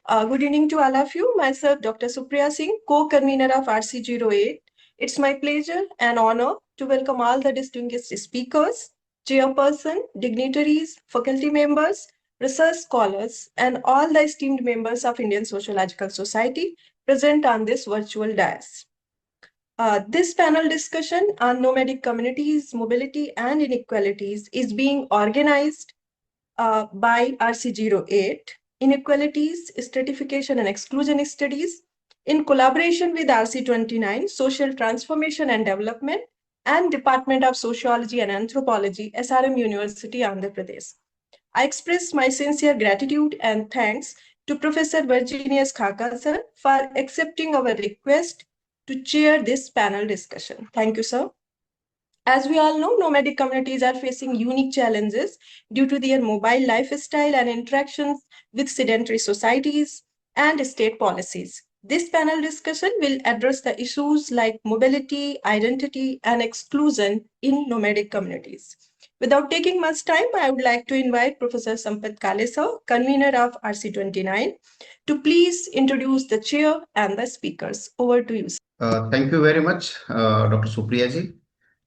Good evening to all of you. Myself, Dr. Supriya Singh, co-convener of RC08. It's my pleasure and honor to welcome all the distinguished speakers, chairperson, dignitaries, faculty members, research scholars, and all the esteemed members of Indian Sociological Society present on this virtual dais. This panel discussion on nomadic communities, mobility, and inequalities is being organized by RC08, Inequalities, Stratification and Exclusion Studies, in collaboration with RC29, Social Transformation and Development, and Department of Sociology and Anthropology, SRM University, Andhra Pradesh. I express my sincere gratitude and thanks to Professor Virginius Xaxa for accepting our request to chair this panel discussion. Thank you, sir. As we all know, nomadic communities are facing unique challenges due to their mobile lifestyle and interactions with sedentary societies and state policies. This panel discussion will address the issues like mobility, identity, and exclusion in nomadic communities. Without taking much time, I would like to invite Professor Sampath Kalesa, convener of RC29, to please introduce the chair and the speakers. Over to you. Thank you very much, Dr. Supriya ji.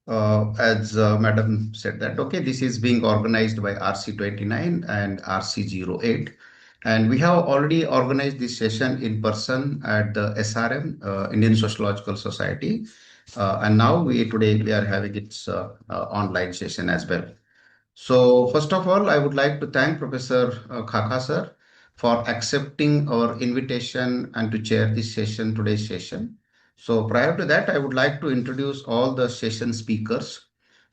As Madam said that, okay, this is being organized by RC29 and RC08. And we have already organized this session in person at the SRM, Indian Sociological Society. And now today we are having its online session as well. So first of all, I would like to thank Professor Xaxa sir for accepting our invitation and to chair this session, today's session. So prior to that, I would like to introduce all the session speakers.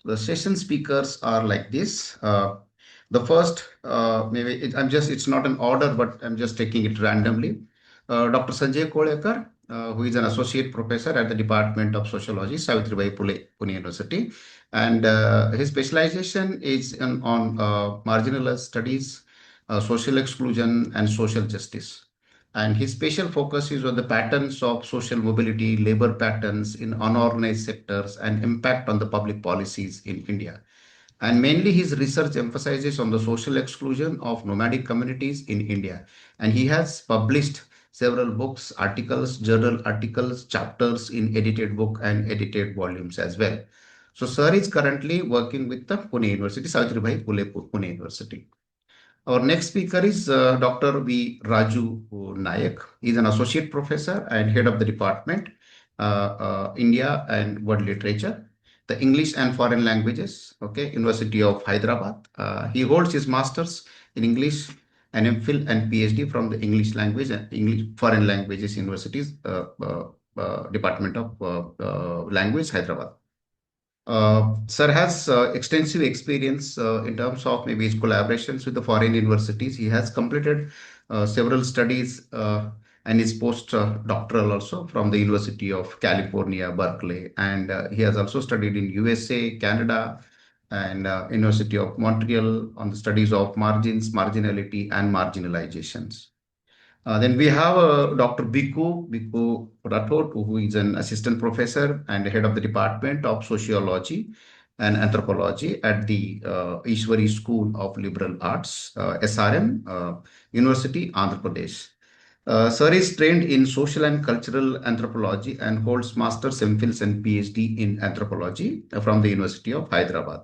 The session speakers are like this. The first, it's not an order, but I'm just taking it randomly. Dr. Sanjay Kolelkar, who is an associate professor at the Department of Sociology, Savitribai, Phule, Pune University. And his specialization is on marginalized studies, social exclusion, and social justice. And his special focus is on the patterns of social mobility, labor patterns in unorganized sectors, and impact on the public policies in India. And mainly his research emphasizes on the social exclusion of nomadic communities in India. And he has published several books, articles, journal articles, chapters in edited book and edited volumes as well. So sir is currently working with the Pune University, Savitribai Phule, Pune University. Our next speaker is Dr. V. Raju Nayak. He's an associate professor and head of the department, India and World Literature, the English and Foreign Languages, okay, University of Hyderabad. He holds his master's in English and MPhil and PhD from the English Language and English Foreign Languages Universities, Department of Language, Hyderabad. Sir has extensive experience in terms of maybe his collaborations with the foreign universities. He has completed several studies and is post-doctoral also from the University of California, Berkeley. And he has also studied in USA, Canada, and University of Montreal on the studies of margins, marginality, and marginalizations. Then we have Dr. Bikku Rathod, who is an assistant professor and head of the Department of Sociology and Anthropology at the Ishwari School of Liberal Arts, SRM, University, Andhra Pradesh. Sir is trained in social and cultural anthropology and holds master's, MPhils, and PhD in anthropology from the University of Hyderabad.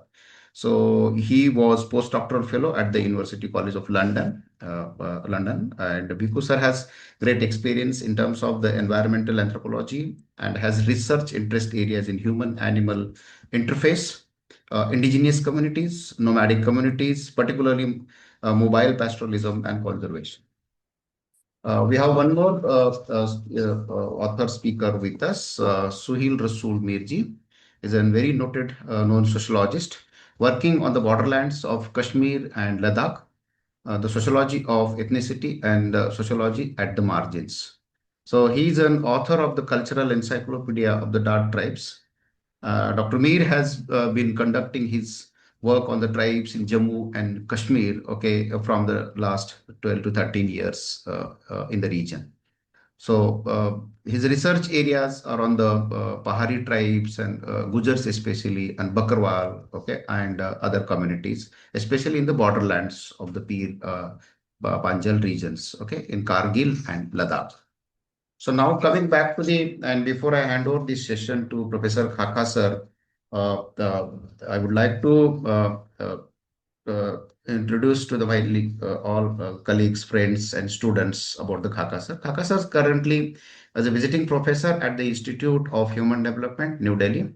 So he was postdoctoral fellow at the University College of London, and Bikku sir has great experience in terms of the environmental anthropology and has research interest areas in human-animal interface, indigenous communities, nomadic communities, particularly mobile pastoralism and conservation. We have one more author speaker with us, Suheel Rasool Mir ji, is a very noted known sociologist working on the borderlands of Kashmir and Ladakh, the sociology of ethnicity and sociology at the margins. So he is an author of the Cultural Encyclopedia of the Dark Tribes. Dr. Mir has been conducting his work on the tribes in Jammu and Kashmir, okay, from the last 12 to 13 years in the region. So his research areas are on the Pahari tribes and Gujars especially, and Bakarwal, okay, and other communities, especially in the borderlands of the Pir Panjal regions, okay, in Kargil and Ladakh. So now coming back to and before I hand over this session to Professor Khaka sir, I would like to uh, introduce to all colleagues, friends, and students about the Khaka sir. Khaka sir is currently as a visiting professor at the Institute of Human Development, New Delhi.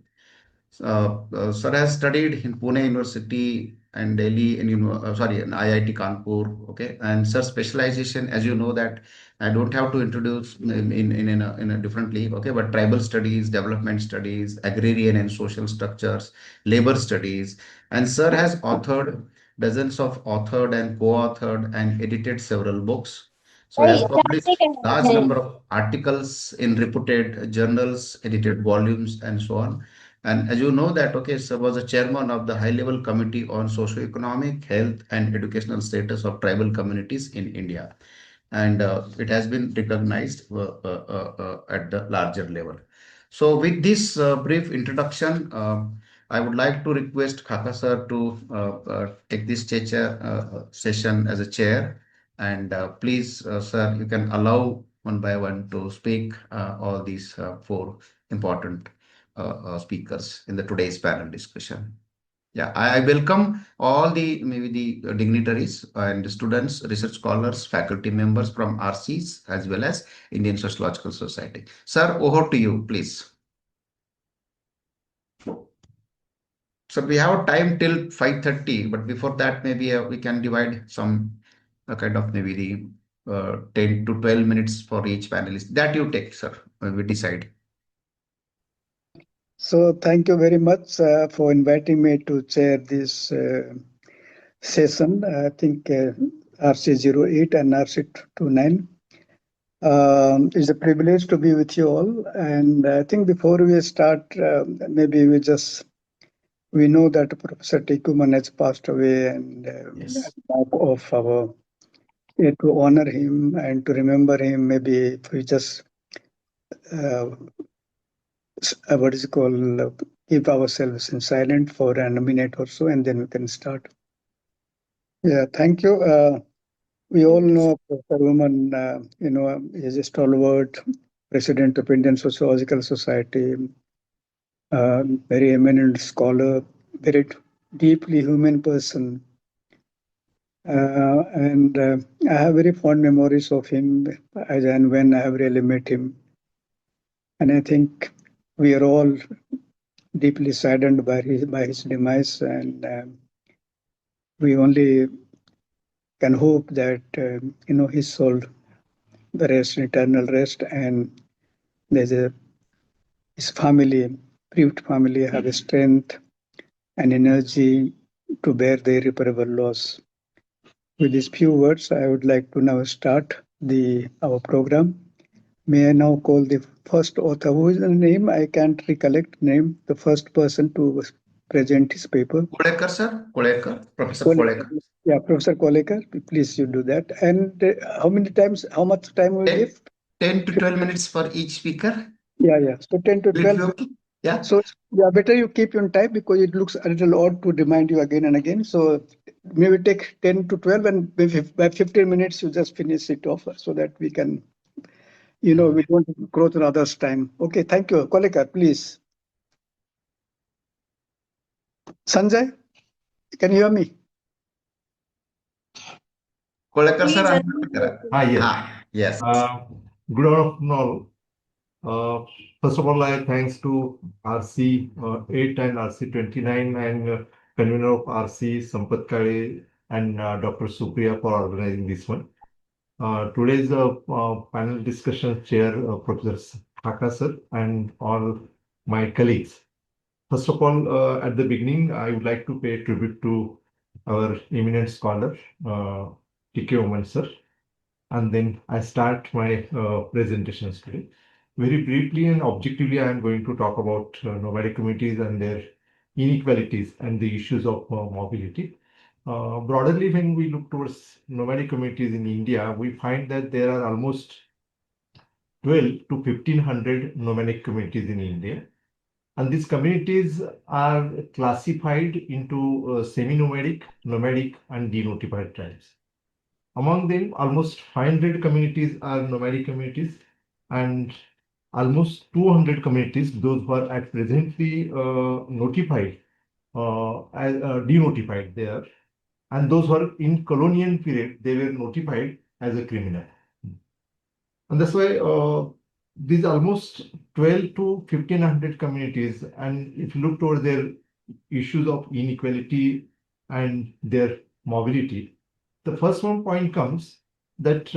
Sir has studied in Pune University and Delhi in IIT Kanpur. Okay, and sir specialization, as you know that I don't have to introduce in a different league. Okay, but tribal studies, development studies, agrarian and social structures, labor studies, and sir has authored dozens of authored and co-authored and edited several books. So he has published large number of articles in reputed journals, edited volumes, and so on. And as you know that, okay, sir was a chairman of the high-level committee on socio-economic, health, and educational status of tribal communities in India. And it has been recognized at the larger level. So with this brief introduction, I would like to request Khaka sir to take this session as a chair. And please, sir, you can allow one by one to speak all these four important speakers in the today's panel discussion. Yeah, I welcome all the maybe the dignitaries and students, research scholars, faculty members from RCs as well as Indian Sociological Society. Sir, over to you, please. So we have time till 5:30, but before that, maybe we can divide some kind of maybe the 10 to 12 minutes for each panelist. That you take, sir. We decide. So thank you very much for inviting me to chair this session. I think RC08 and RC29. It's a privilege to be with you all. And I think before we start, maybe we know that Professor Tikuman has passed away, and Yes. to honor him and to remember him, maybe if we just what is it called, keep ourselves in silent for a minute or so, and then we can start. Yeah, thank you. We all know Professor Woman, is a stalwart president of Indian Sociological Society, very eminent scholar, very deeply human person. And I have very fond memories of him as and when I have really met him. And I think we are all deeply saddened by his demise, and we only can hope that his soul rest in eternal rest, and his family, bereaved family, have a strength and energy to bear the irreparable loss. With these few words, I would like to now start our program. May I now call the first author, who is the name? I can't recollect name. The first person to present his paper. Kolelkar, sir. Kolelkar. Professor Kolelkar. Yeah, Professor Kolelkar, please you do that. And how much time we give? 10 to 12 minutes for each speaker. Yeah. So 10 to 12. Okay? Yeah. So yeah, better you keep on time because it looks a little odd to remind you again and again. So maybe take 10 to 12 and by 15 minutes you just finish it off so that we can, we don't go to others' time. Okay, thank you. Kolekar, please. Sanjay, can you hear me? Kolelkar, Please sir. Yes. Yes. Good afternoon all. First of all, I thanks to RC8 and RC29 and convener of RC, Sampath Kale and Dr. Supriya for organizing this one. Today's panel discussion chair, Professor Khaka sir, and all my colleagues. First of all, at the beginning, I would like to pay tribute to our eminent scholar, T.K. Oman sir. And then I start my presentations today. Very briefly and objectively, I am going to talk about nomadic communities and their inequalities and the issues of mobility. Broadly, when we look towards nomadic communities in India, we find that there are almost 12 to 1500 nomadic communities in India. And these communities are classified into semi-nomadic, nomadic, and denotified tribes. Among them, almost 500 communities are nomadic communities, and almost 200 communities, those who are at presently notified, as denotified there, and those who are in colonial period, they were notified as a criminal. And that's why these almost 12 to 1500 communities, and if you look toward their issues of inequality and their mobility, the first one point comes that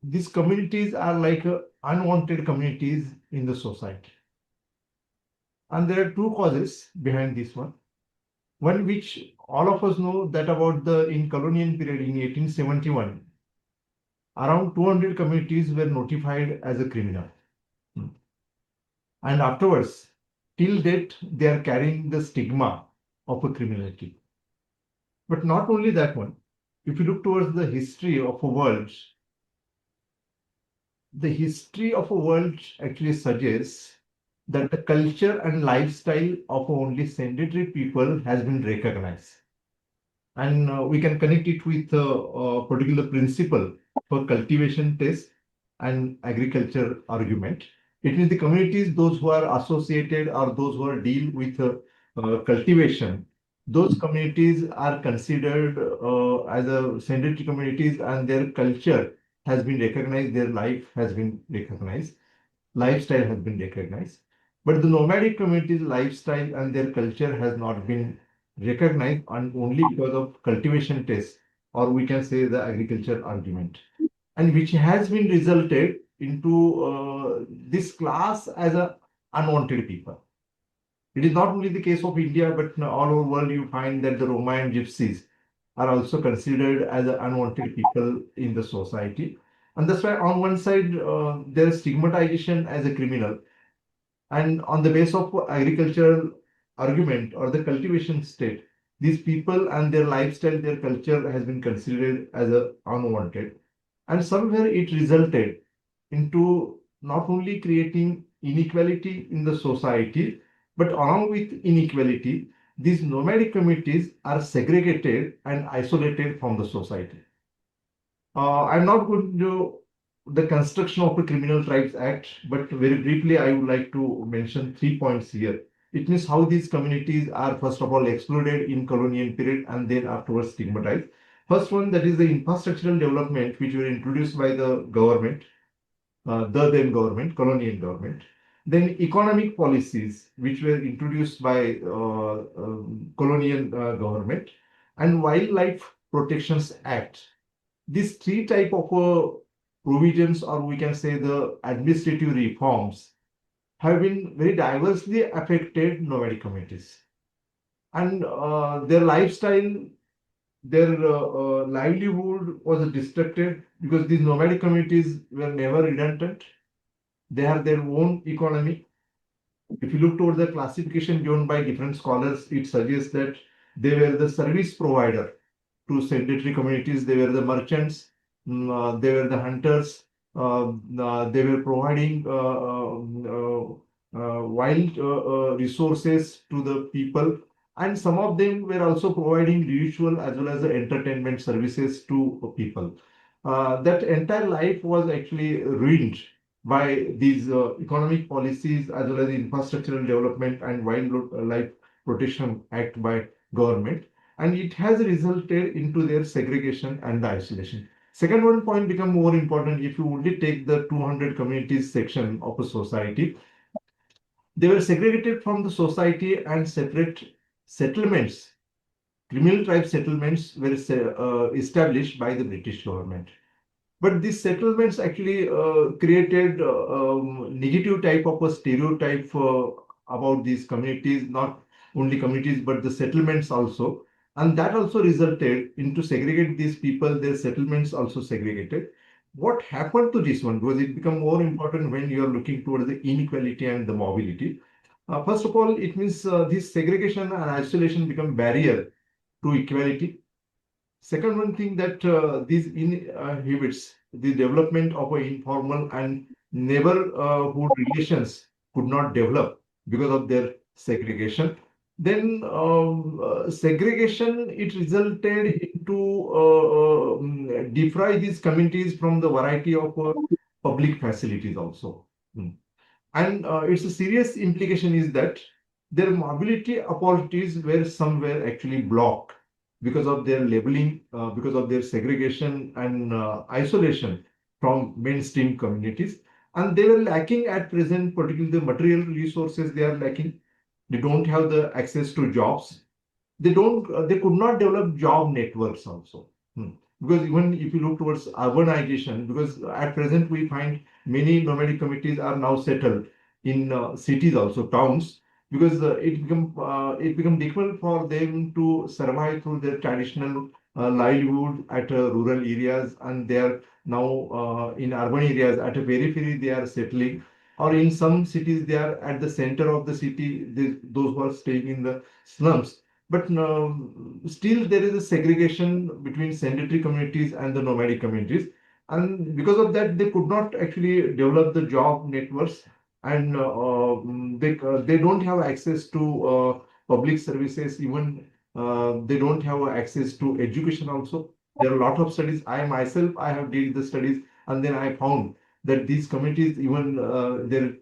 these communities are like unwanted communities in the society. And there are two causes behind this one. One which all of us know that about the in colonial period in 1871, around 200 communities were notified as a criminal. And afterwards, till date, they are carrying the stigma of a criminality. But not only that one, if you look towards the history of a world, the history of a world actually suggests that the culture and lifestyle of only sedentary people has been recognized. And we can connect it with a particular principle for cultivation test and agriculture argument. It means the communities, those who are associated or those who are deal with cultivation, those communities are considered as a sedentary communities, and their culture has been recognized, their life has been recognized, lifestyle has been recognized. But the nomadic communities' lifestyle and their culture has not been recognized, and only because of cultivation tests, or we can say the agriculture argument, and which has been resulted into this class as a unwanted people. It is not only the case of India, but all over the world you find that the Roma and Gypsies are also considered as unwanted people in the society. And that's why on one side, there is stigmatization as a criminal. And on the base of agricultural argument or the cultivation state, these people and their lifestyle, their culture has been considered as unwanted. And somewhere it resulted into not only creating inequality in the society, but along with inequality, these nomadic communities are segregated and isolated from the society. I'm not going to the construction of the Criminal Tribes Act, but very briefly, I would like to mention 3 points here. It means how these communities are, first of all, excluded in colonial period and then afterwards stigmatized. First one, that is the infrastructural development, which were introduced by the government, the then government, colonial government. Then economic policies, which were introduced by colonial government, and Wildlife Protections Act. These three type of provisions, or we can say the administrative reforms, have been very diversely affected nomadic communities. And their lifestyle, their livelihood was disrupted because these nomadic communities were never redundant. They have their own economy. If you look toward the classification given by different scholars, it suggests that they were the service provider to sedentary communities. They were the merchants, they were the hunters, they were providing wild resources to the people, and some of them were also providing ritual as well as the entertainment services to people. That entire life was actually ruined by these economic policies as well as the infrastructural development and Wildlife Protection Act by government, and it has resulted into their segregation and the isolation. Second one point become more important if you only take the 200 communities section of a society. They were segregated from the society, and separate settlements, criminal tribe settlements, were established by the British government. But these settlements actually created negative type of a stereotype about these communities, not only communities, but the settlements also. And that also resulted into segregate these people, their settlements also segregated. What happened to this one? Because it become more important when you are looking towards the inequality and the mobility. First of all, it means this segregation and isolation become barrier to equality. Second one thing that these inhibits the development of a informal and neighborhood relations could not develop because of their segregation. Then segregation, it resulted into defray these communities from the variety of public facilities also. And its a serious implication is that their mobility opportunities were somewhere actually blocked because of their labeling, because of their segregation and isolation from mainstream communities. And they were lacking at present, particularly the material resources they are lacking. They don't have the access to jobs. They could not develop job networks also. Because even if you look towards urbanization, because at present we find many nomadic communities are now settled in cities also, towns, because it become difficult for them to survive through their traditional livelihood at rural areas, and they are now in urban areas at a periphery they are settling, or in some cities they are at the center of the city, those who are staying in the slums. But still there is a segregation between sedentary communities and the nomadic communities. And because of that, they could not actually develop the job networks, and they don't have access to public services. Even they don't have access to education also. There are a lot of studies. I myself, I have did the studies, and then I found that these communities, even their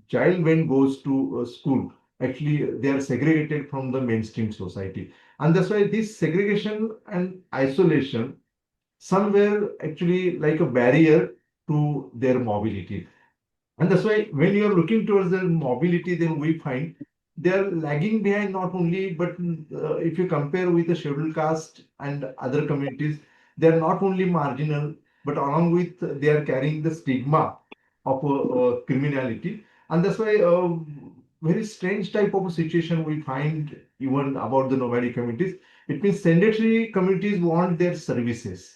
child when goes to school, actually they are segregated from the mainstream society. And that's why this segregation and isolation somewhere actually like a barrier to their mobility. And that's why when you are looking towards their mobility, then we find they are lagging behind not only, but if you compare with the scheduled caste and other communities, they are not only marginal, but along with they are carrying the stigma of criminality. And that's why very strange type of a situation we find even about the nomadic communities. It means sedentary communities want their services,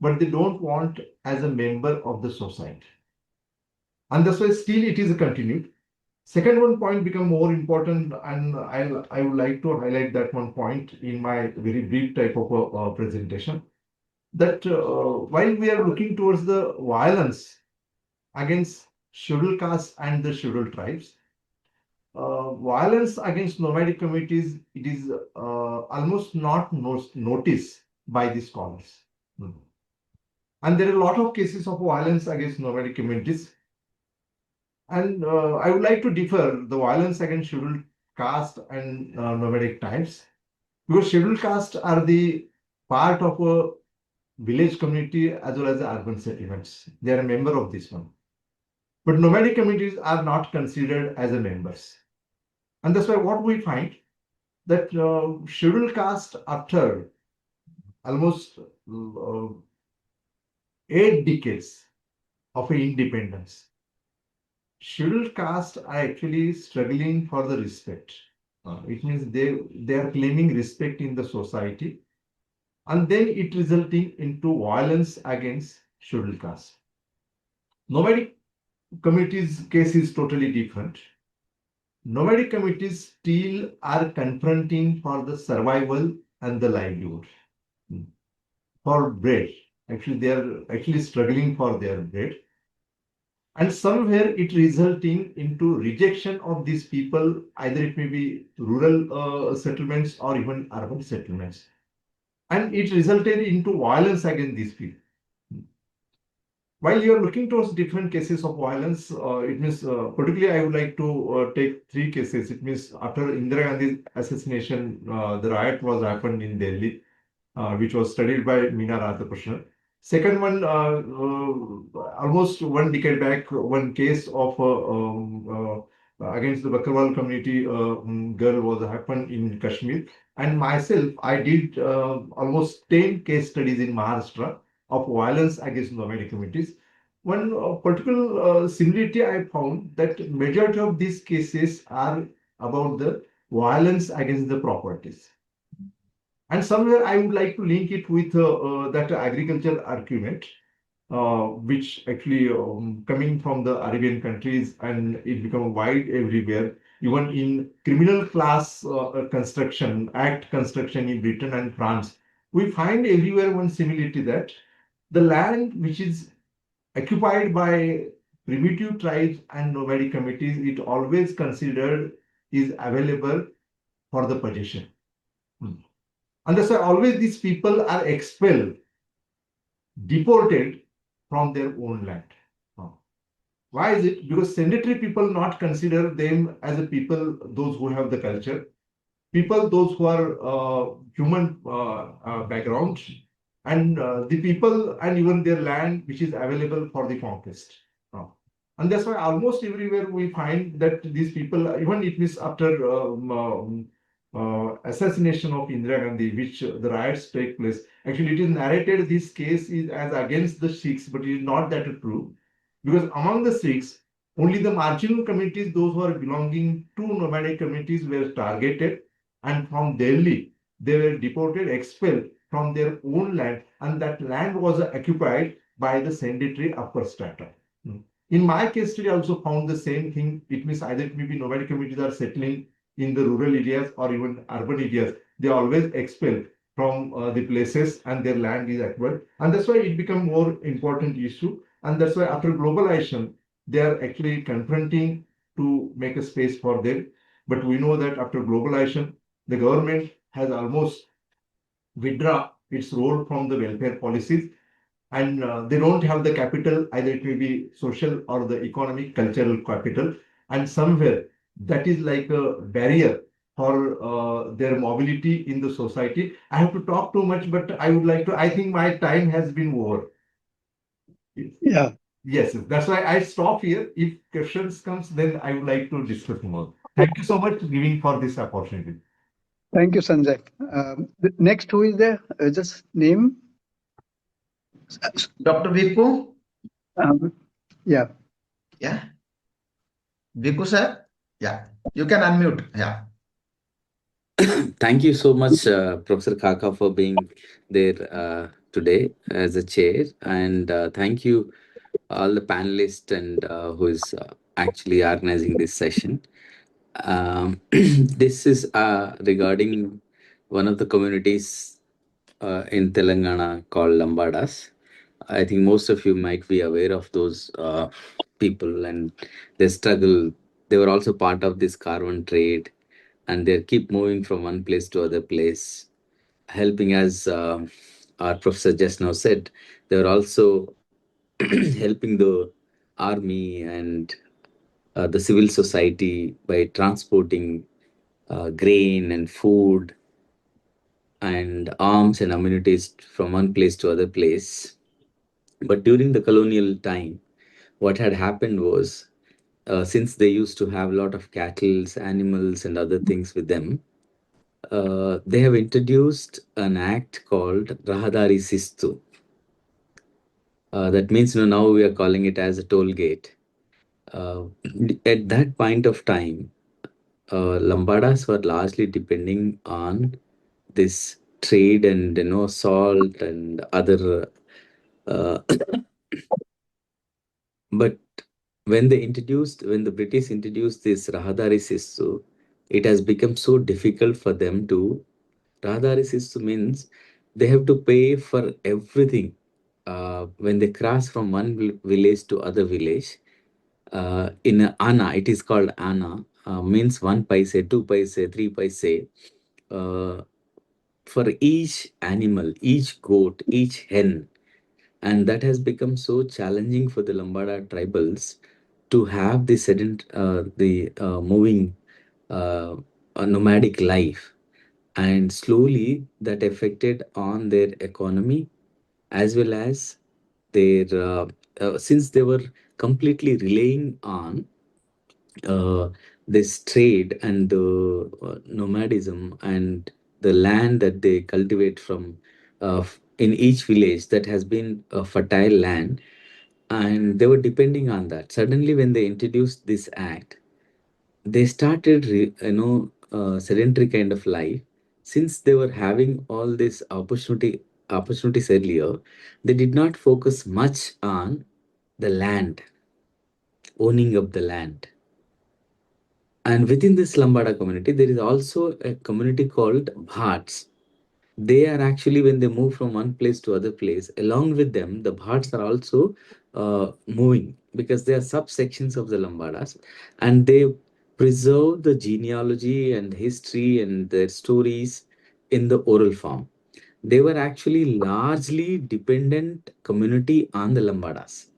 but they don't want as a member of the society. And that's why still it is continued. Second one point become more important, and I would like to highlight that one point in my very brief type of a presentation. That while we are looking towards the violence against scheduled castes and the scheduled tribes, violence against nomadic communities, it is almost not noticed by the scholars. And there are a lot of cases of violence against nomadic communities. And I would like to differ the violence against scheduled caste and nomadic types, because scheduled caste are the part of a village community as well as the urban settlements. They are a member of this one. But nomadic communities are not considered as a members. And that's why what we find that scheduled caste, after almost 8 decades of independence, scheduled caste are actually struggling for the respect. It means they are claiming respect in the society, and then it resulting into violence against scheduled caste. Nomadic communities case is totally different. Nomadic communities still are confronting for the survival and the livelihood, for bread. Actually, they are actually struggling for their bread. And somewhere it resulting into rejection of these people, either it may be rural settlements or even urban settlements. And it resulted into violence against these people. While you are looking towards different cases of violence, it means particularly I would like to take 3 cases. It means after Indira Gandhi's assassination, the riot was happened in Delhi, which was studied by Meena Radhakrishnan. Second one, almost 1 decade back, one case of against the Bakarwal community girl was happened in Kashmir. And myself, I did almost 10 case studies in Maharashtra of violence against nomadic communities. One particular similarity I found that majority of these cases are about the violence against the properties. And somewhere I would like to link it with that agriculture argument, which actually coming from the Arabian countries, and it become wide everywhere, even in criminal class construction, act construction in Britain and France. We find everywhere one similarity that the land which is occupied by primitive tribes and nomadic communities, it always considered is available for the possession. And that's why always these people are expelled, deported from their own land. Why is it? Because sedentary people not consider them as a people, those who have the culture, people, those who are human background, and the people and even their land which is available for the conquest. And that's why almost everywhere we find that these people, even it is after assassination of Indira Gandhi, which the riots take place, actually it is narrated this case is as against the Sikhs, but it is not that true. Because among the Sikhs, only the marginal communities, those who are belonging to nomadic communities were targeted, and from Delhi, they were deported, expelled from their own land, and that land was occupied by the sedentary upper strata. In my case study, I also found the same thing. It means either maybe nomadic communities are settling in the rural areas or even urban areas. They are always expelled from the places and their land is acquired. And that's why it become more important issue. And that's why after globalization, they are actually confronting to make a space for them. But we know that after globalization, the government has almost withdrawn its role from the welfare policies, and they don't have the capital, either it may be social or the economic, cultural capital, and somewhere that is like a barrier for their mobility in the society. I have to talk too much, but I would like to, I think my time has been over. Yeah. Yes, that's why I stop here. If questions comes, then I would like to discuss more. Thank you so much for giving for this opportunity. Thank you, Sanjay. Next, who is there? Just name. Dr. Bikku? Yeah. Yeah. Bikku, sir? Yeah. You can unmute. Yeah. Thank you so much, Professor Kaka, for being there today as a chair. And thank you, all the panelists and who is actually organizing this session. This is regarding one of the communities in Telangana called Lambadas. I think most of you might be aware of those people and their struggle. They were also part of this caravan trade, and they keep moving from one place to other place, helping, as our professor just now said. They were also helping the army and the civil society by transporting grain and food and arms and amenities from one place to other place. But during the colonial time, what had happened was, since they used to have a lot of cattle, animals, and other things with them, they have introduced an act called Rahadari Sistu. That means, now we are calling it as a toll gate. At that point of time, Lambadas were largely depending on this trade and salt and other. But when the British introduced this Rahadari Sistu, it has become so difficult for them to. Rahadari Sistu means they have to pay for everything when they cross from one village to other village. In Anna, it is called Anna, means 1 paise, 2 paise, 3 paise. For each animal, each goat, each hen. And that has become so challenging for the Lambada tribals to have the moving nomadic life. And slowly that affected on their economy, as well as their, since they were completely relying on uh, this trade and the nomadism and the land that they cultivate from in each village that has been a fertile land, and they were depending on that. Suddenly when they introduced this act, they started sedentary kind of life. Since they were having all this opportunities earlier, they did not focus much on the land, owning of the land. And within this Lambada community, there is also a community called Bhats. They are actually, when they move from one place to other place, along with them, the Bhats are also moving, because they are subsections of the Lambadas, and they preserve the genealogy and history and their stories in the oral form. They were actually largely dependent community on the Lambadas,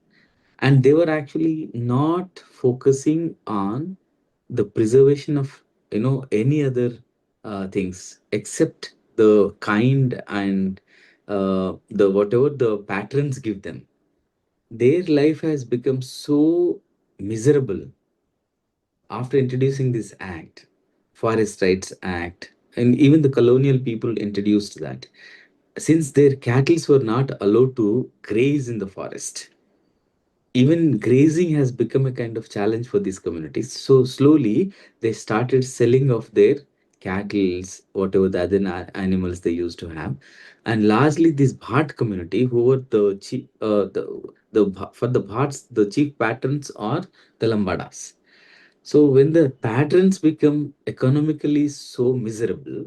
and they were actually not focusing on the preservation of any other things except the kind and the whatever the patrons give them. Their life has become so miserable after introducing this act, Forest Rights Act, and even the colonial people introduced that, since their cattle were not allowed to graze in the forest. Even grazing has become a kind of challenge for these communities. So slowly they started selling off their cattle, whatever the other animals they used to have, and largely this Bhat community, who were the chief, for the Bhats, the chief patrons are the Lambadas. So when the patrons become economically so miserable,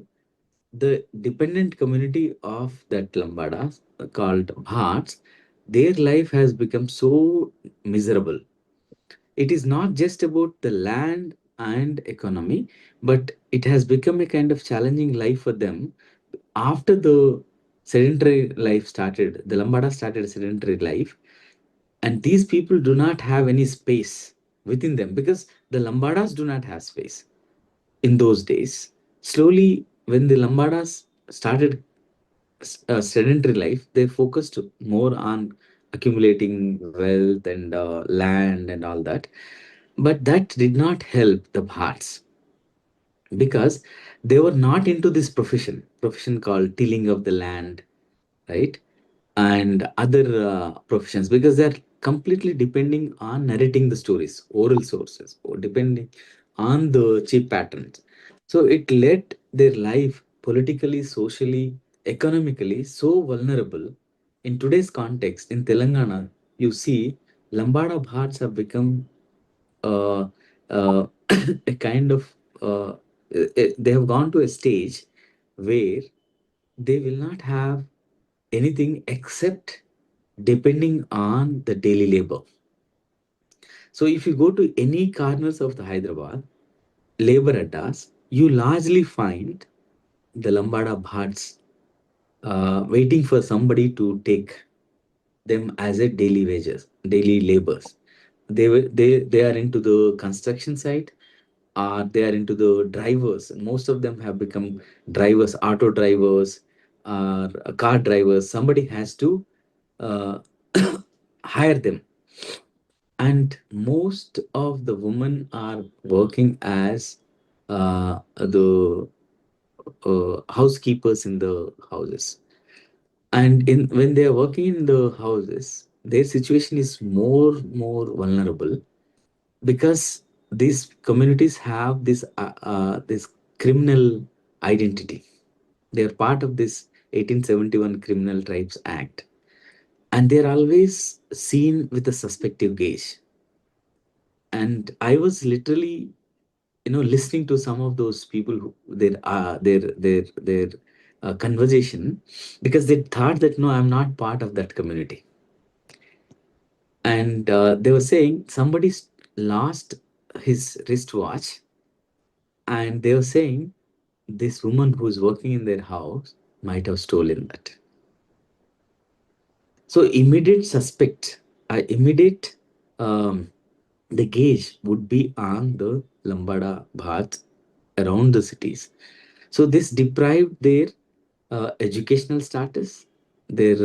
the dependent community of that Lambadas called Bhats, their life has become so miserable. It is not just about the land and economy, but it has become a kind of challenging life for them after the sedentary life started. The Lambada started a sedentary life, and these people do not have any space within them because the Lambadas do not have space in those days. Slowly, when the Lambadas started sedentary life, they focused more on accumulating wealth and land and all that. But that did not help the Bhats because they were not into this profession called tilling of the land, right? And other professions, because they're completely depending on narrating the stories, oral sources, or depending on the cheap patterns. So it led their life politically, socially, economically so vulnerable. In today's context, in Telangana, you see Lambada Bhats have become uh, uh, a kind of they have gone to a stage where they will not have anything except depending on the daily labor. So if you go to any corners of the Hyderabad labor addas, you largely find the Lambada Bhats waiting for somebody to take them as a daily wages, daily labors. They are into the construction site, or they are into the drivers. Most of them have become drivers, auto drivers, or car drivers. Somebody has to uh, hire them, and most of the women are working as the housekeepers in the houses. And in when they are working in the houses, their situation is more vulnerable because these communities have this criminal identity. They are part of this 1871 Criminal Tribes Act, and they are always seen with a suspective gaze. And I was literally, listening to some of those people who their conversation, because they thought that no, I'm not part of that community. And they were saying somebody lost his wristwatch, and they were saying this woman who's working in their house might have stolen that. So immediate suspect, immediate um, the gauge would be on the Lambada Bhat around the cities. So this deprived their educational status, their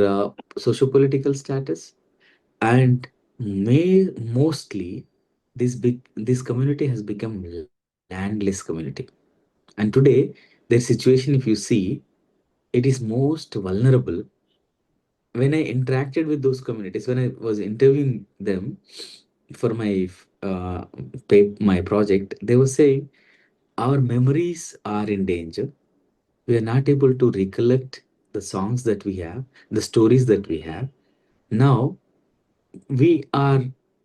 socio-political status, and mostly this community has become landless community. And today their situation, if you see, it is most vulnerable. When I interacted with those communities, when I was interviewing them for my project, they were saying our memories are in danger. We are not able to recollect the songs that we have, the stories that we have. Now we are,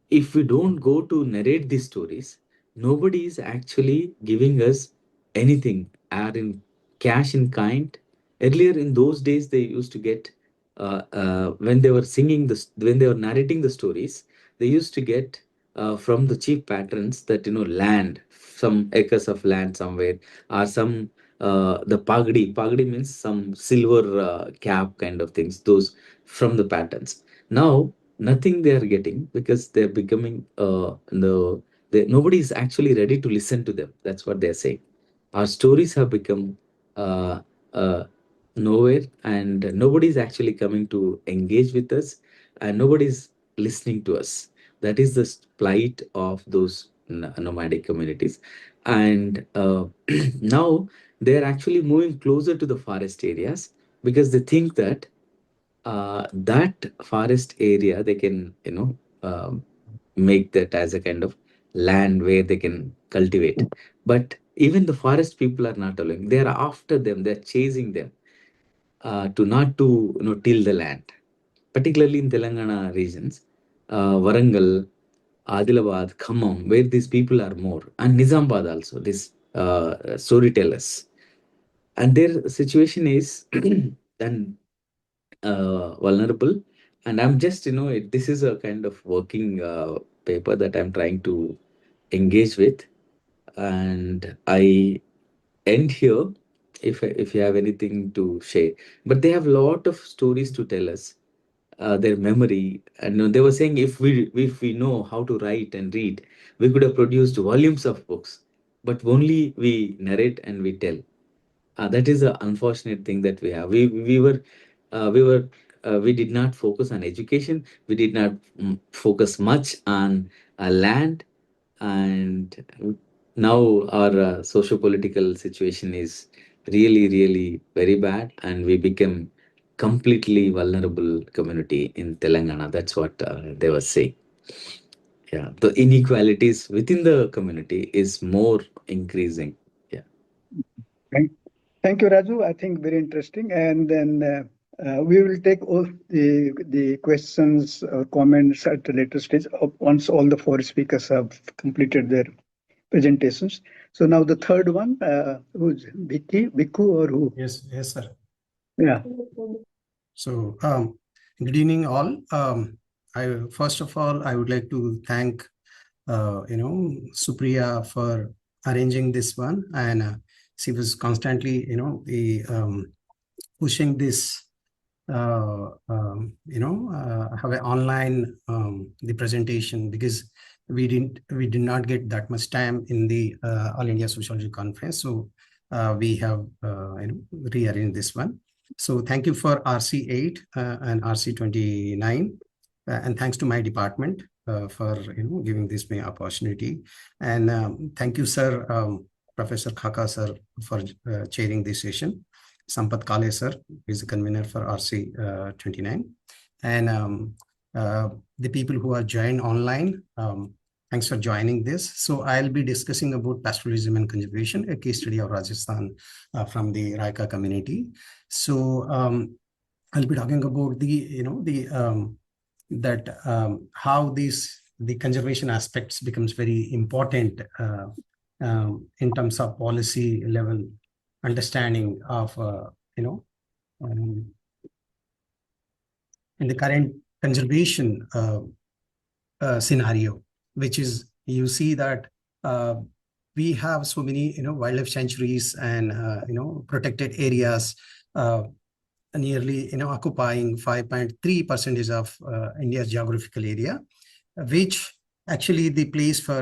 if we don't go to narrate these stories, nobody is actually giving us anything, or in cash in kind. Earlier in those days, they used to get when they were singing this, when they were narrating the stories, they used to get from the chief patrons that land, some acres of land somewhere, or some the pagdi means some silver cap kind of things, those from the patterns. Now nothing they are getting, because they're becoming nobody is actually ready to listen to them. That's what they're saying. Our stories have become uh, uh, nowhere, and nobody's actually coming to engage with us, and nobody's listening to us. That is the plight of those nomadic communities. And now they're actually moving closer to the forest areas, because they think that that forest area they can make that as a kind of land where they can cultivate. But even the forest people are not allowing. They are after them, they're chasing them to not to till the land, particularly in Telangana regions, Warangal, Adilabad, Khammam, where these people are more, and Nizambad also, these storytellers. And their situation is then vulnerable. And I'm just, this is a kind of working paper that I'm trying to engage with. And I end here, if you have anything to share. But they have a lot of stories to tell us, their memory. And they were saying, if we know how to write and read, we could have produced volumes of books. But only we narrate and we tell. That is the unfortunate thing that we have. We did not focus on education. We did not focus much on land. And now our socio-political situation is really, really very bad, and we become completely vulnerable community in Telangana. That's what they were saying. Yeah, the inequalities within the community is more increasing. Yeah. Thank you, Raju. I think very interesting. And then we will take all the questions or comments at a later stage once all the four speakers have completed their presentations. So now the third one, who's Bikku or who? Yes, sir. Yeah. So, good evening, all. First of all, I would like to thank, Supriya for arranging this one, and she was constantly, pushing this, have an online the presentation, because we did not get that much time in the All India Sociology Conference, so we have rearranged this one. So thank you for RC8 and RC29, and thanks to my department for giving this me opportunity. And thank you, sir, Professor Xaxa sir, for chairing this session. Sampath Kale sir is the convener for RC29, and the people who are joined online. Thanks for joining this. So I'll be discussing about pastoralism and conservation, a case study of Rajasthan from the Raika community. So I'll be talking about how the conservation aspects becomes very important in terms of policy level understanding of in the current conservation scenario, which is, you see that we have so many wildlife sanctuaries and protected areas, nearly occupying 5.3% of India's geographical area, which actually the place for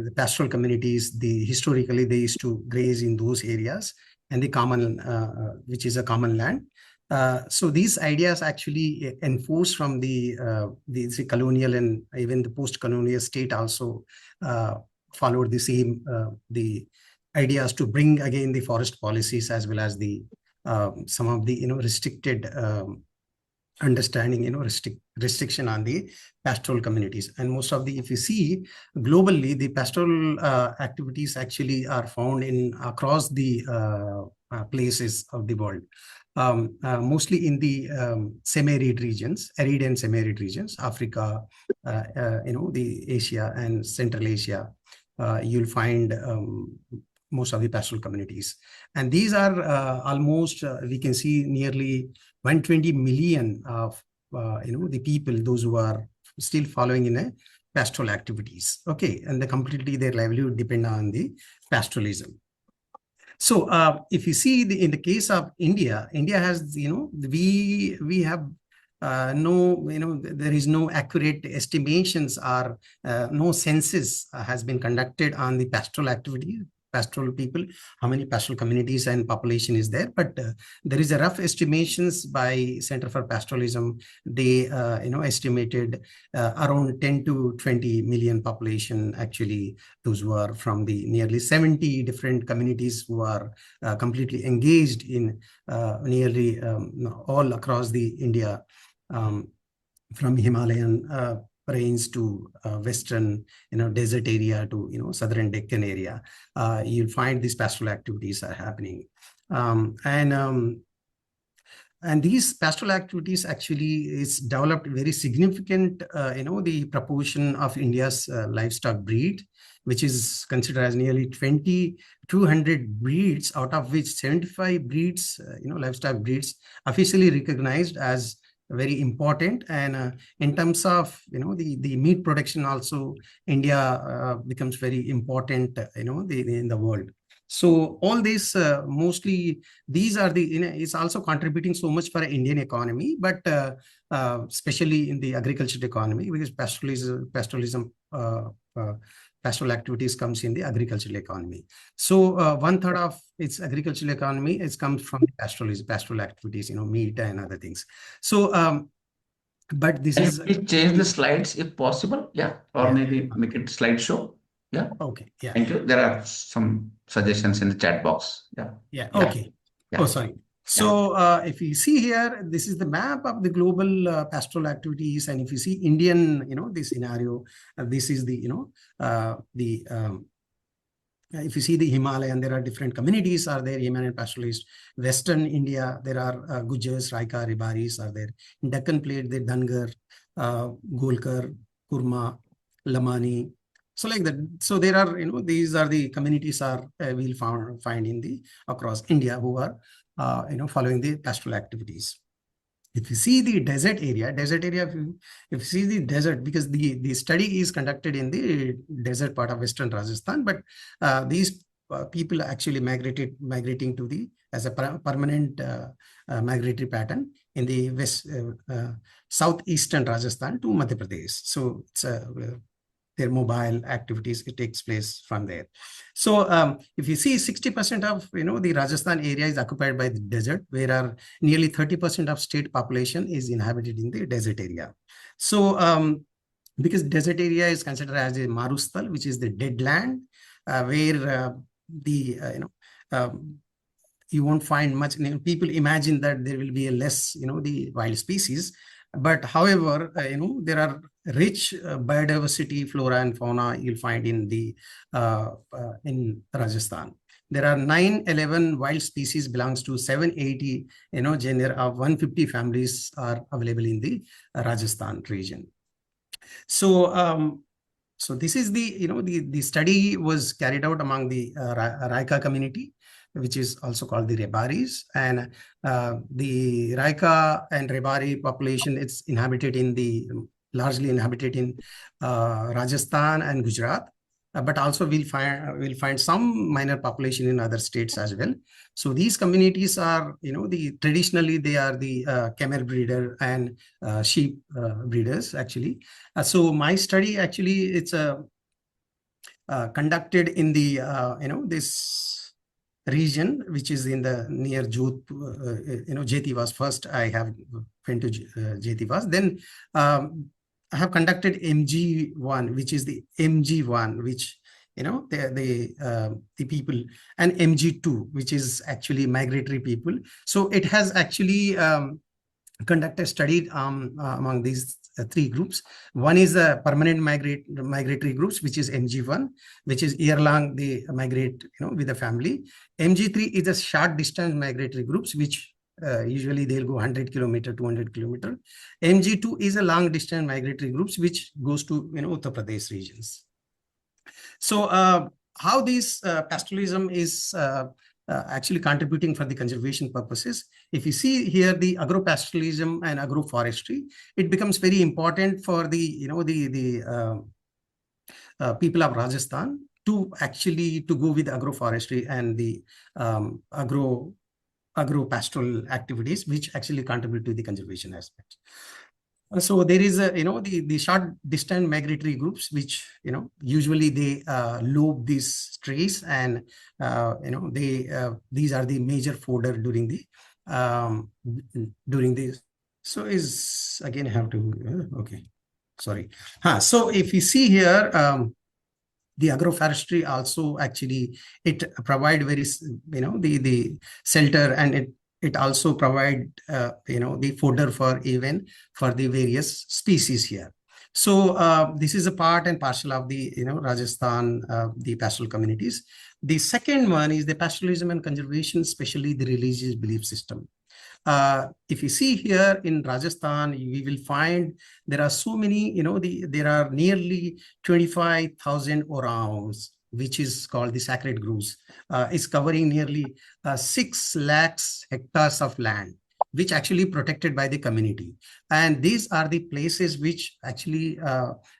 the pastoral communities, historically they used to graze in those areas, and the common, which is a common land. So these ideas actually enforced from the colonial and even the post-colonial state also followed the same the ideas to bring again the forest policies, as well as the some of the restricted understanding, restriction on the pastoral communities. And most of the, if you see globally, the pastoral activities actually are found in across the places of the world. Mostly in the semi-arid regions, arid and semi-arid regions, Africa, the Asia and Central Asia, you'll find most of the pastoral communities. And these are almost, we can see nearly 120 million of, the people, those who are still following in a pastoral activities. Okay, and completely their livelihood depend on the pastoralism. So if you see in the case of India, India has, we have no, there is no accurate estimations or no census has been conducted on the pastoral activity, pastoral people, how many pastoral communities and population is there. But there is a rough estimations by Center for Pastoralism. They, estimated around 10 to 20 million population, actually, those who are from the nearly 70 different communities who are completely engaged in nearly all across the India, from Himalayan range to western, desert area to, southern Deccan area. You'll find these pastoral activities are happening. And these pastoral activities actually is developed very significant, the proportion of India's livestock breed, which is considered as nearly 2,200 breeds, out of which 75 breeds, livestock breeds, officially recognized as very important. And in terms of, the meat production also, India becomes very important, in the world. So all this, mostly these are the, it's also contributing so much for Indian economy, but especially in the agricultural economy, because pastoralism, pastoral activities comes in the agricultural economy. So 1/3 of its agricultural economy is comes from the pastoral activities, meat and other things. So, but this is. Please change the slides if possible. Yeah, or Yeah. maybe make it slideshow. Yeah. Okay. Yeah. Thank you. There are some suggestions in the chat box. Yeah. Yeah. Yeah. Okay. Yeah. Oh, sorry. So if you see here, this is the map of the global pastoral activities. And if you see Indian, this scenario, this is the, if you see the Himalayan, there are different communities are there, Himalayan pastoralists. Western India, there are Gujars, Raika, Ribaris are there. In Deccan Plate, the Dangar, Kolelkar, Kurma, Lamani. So like that. So there are, these are the communities are we'll find in the across India who are, following the pastoral activities. If you see the desert area, if you see the desert, because the study is conducted in the desert part of Western Rajasthan, but these people actually migrating to the as a permanent migratory pattern in the southeastern Rajasthan to Madhya Pradesh. So it's their mobile activities, it takes place from there. So if you see 60% of the Rajasthan area is occupied by the desert, where nearly 30% of state population is inhabited in the desert area. So because desert area is considered as a Marusthal, which is the dead land, where you won't find much. People imagine that there will be a less, the wild species. But however, there are rich biodiversity, flora and fauna you'll find in the in Rajasthan. There are 911 wild species belongs to 780, genera of 150 families are available in the Rajasthan region. So, so this is the, the study was carried out among the Raika community, which is also called the Rebaris, and the Raika and Rebari population, it's inhabited in the largely inhabited in Rajasthan and Gujarat, but also we'll find some minor population in other states as well. So these communities are, traditionally they are the camel breeder and sheep breeders actually. So my study actually it's conducted in the this region, which is in the near Jethivas. First I have went to Jethivas, then I have conducted MG1, which is the MG1, which the people, and MG2, which is actually migratory people. So it has actually conducted study among these three groups. One is the permanent migratory groups, which is MG1, which is year-long they migrate with the family. MG3 is a short distance migratory groups, which usually they'll go 100 kilometer, 200 kilometer. MG2 is a long distance migratory groups, which goes to Uttar Pradesh regions. So how this pastoralism is actually contributing for the conservation purposes. If you see here the agropastoralism and agroforestry, it becomes very important for the people of Rajasthan to actually to go with agroforestry and the agro-pastoral activities, which actually contribute to the conservation aspect. So there is the short distant migratory groups, which usually they lobe these trees, and these are the major fodder during the so is again I have to okay, sorry. So if you see here, the agroforestry also actually it provide very the shelter, and it also provide the fodder for even for the various species here. So this is a part and parcel of the Rajasthan the pastoral communities. The second one is the pastoralism and conservation, especially the religious belief system. If you see here in Rajasthan, we will find there are so many, there are nearly 25,000 orams, which is called the sacred groves. It's covering nearly 6 lakhs hectares of land, which actually protected by the community. And these are the places which actually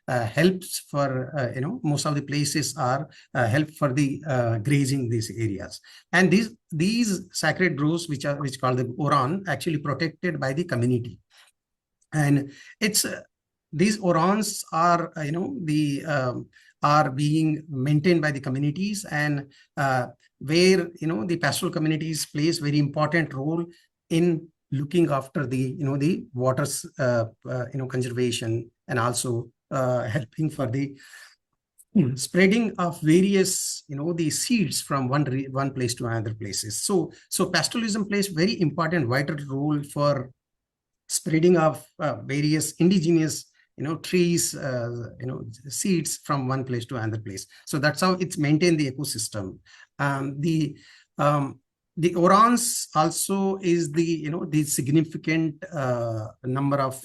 helps for, most of the places are help for the grazing these areas. And these sacred groves, which called the Oran, actually protected by the community. And it's these Orans are, are being maintained by the communities, and where, the pastoral communities plays very important role in looking after the, the waters, conservation, and also helping for the spreading of various, the seeds from one place to another places. So pastoralism plays very important vital role for spreading of various indigenous, trees, seeds from one place to another place. So that's how it's maintained the ecosystem. The Orans also is the, the significant number of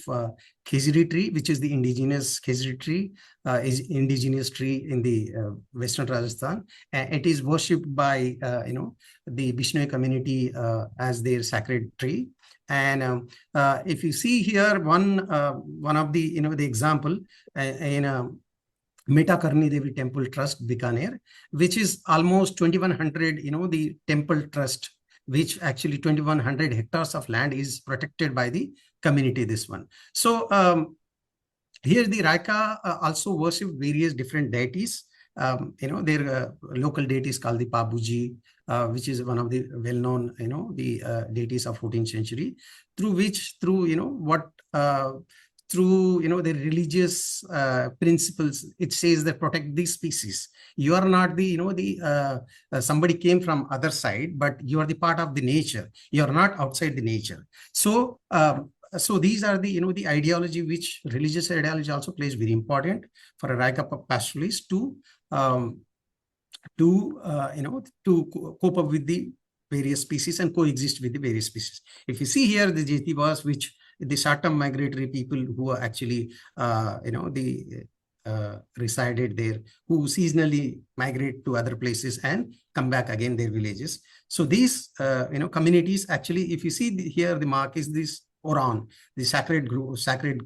khejri tree, which is the indigenous khejri tree, is indigenous tree in the Western Rajasthan. And it is worshipped by, the Bishnoi community as their sacred tree. And if you see here, one of the, the example in Meta Karni Devi Temple Trust, Bikaner, which is almost 2,100, the temple trust, which actually 2,100 hectares of land is protected by the community, this one. So here the Raika also worship various different deities. Their local deities called the Pabuji, which is one of the well-known, the deities of 14th century, through the religious principles. It says that protect these species. You are not the, somebody came from other side, but you are the part of the nature. You are not outside the nature. So, so these are the, the ideology, which religious ideology also plays very important for a Raika pastoralist to cope up with the various species and coexist with the various species. If you see here, the Jetibas, which the short-term migratory people who are actually, resided there, who seasonally migrate to other places and come back again their villages. So these, communities actually, if you see here, the mark is this Oran, the sacred groves, sacred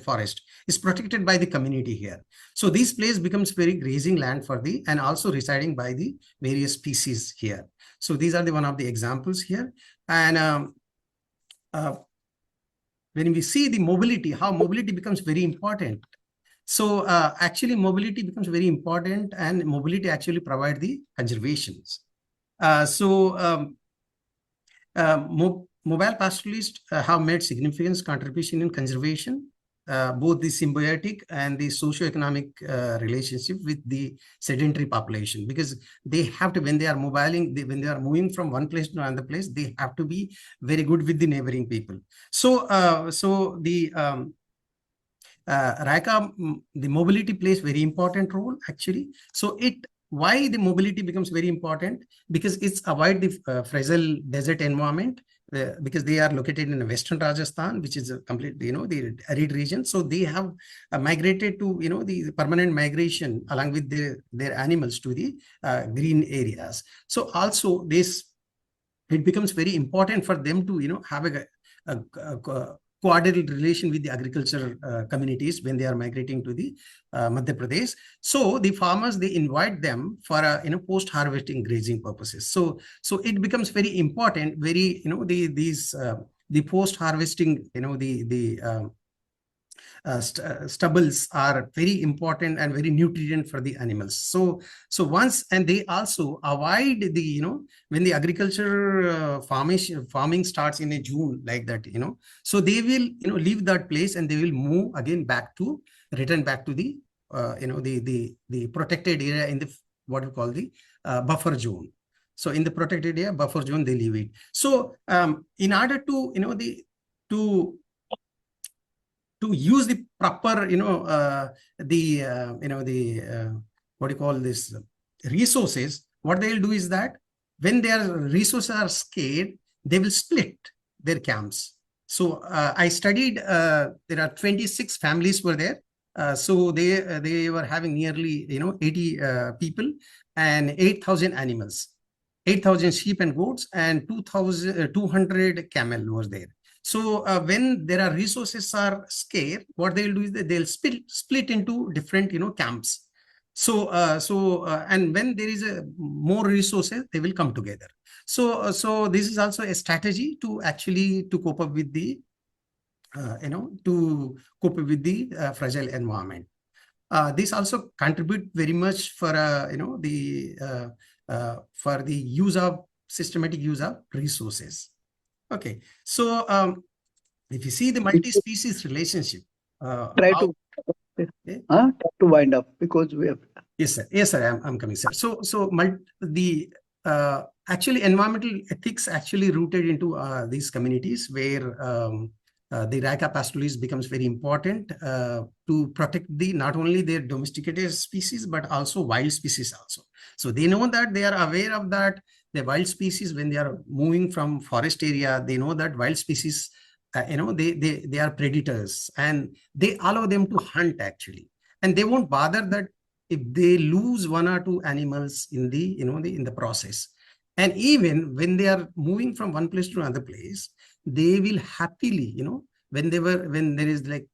forest is protected by the community here. So this place becomes very grazing land for the, and also residing by the various species here. So these are the one of the examples here. And when we see the mobility, how mobility becomes very important. So actually mobility becomes very important, and mobility actually provide the conservations. Mobile pastoralists have made significant contribution in conservation, both the symbiotic and the socio-economic relationship with the sedentary population, because they have to, when they are when they are moving from one place to another place, they have to be very good with the neighboring people. So, the Raika, the mobility plays very important role actually. So why the mobility becomes very important? Because it's avoid the fragile desert environment, because they are located in Western Rajasthan, which is a complete, the arid region. So they have migrated to, the permanent migration along with their animals to the green areas. So also it becomes very important for them to, have a coordinated relation with the agriculture communities when they are migrating to the Madhya Pradesh. So the farmers, they invite them for post-harvesting grazing purposes. So it becomes very important, very the post-harvesting, stubbles are very important and very nutrient for the animals. So once, and they also avoid the, when the agriculture farming starts in a June like that, so they will, leave that place and they will move again return back to the, the protected area in the, what we call the buffer zone. So in the protected area, buffer zone, they leave it. So in order to, to use the proper, what do you call this, resources, what they'll do is that when their resources are scarce, they will split their camps. So I studied, there are 26 families were there. So they were having nearly, 80 people and 8,000 animals, 8,000 sheep and goats, and 200 camel was there. So when there are resources are scarce, what they will do is that they'll split into different, camps. So and when there is more resources, they will come together. So this is also a strategy to actually to cope up with the, fragile environment. This also contribute very much for the use of systematic use of resources. Okay, so if you see the multi-species relationship, try to wind up because we have. Yes, sir. I'm coming, sir. So actually environmental ethics actually rooted into these communities where the Raika pastoralist becomes very important to protect not only their domesticated species but also wild species also. So they know that, they are aware of that. The wild species, when they are moving from forest area, they know that wild species, they are predators, and they allow them to hunt actually, and they won't bother that if they lose one or two animals in the, in the process. And even when they are moving from one place to another place, they will happily, when there is like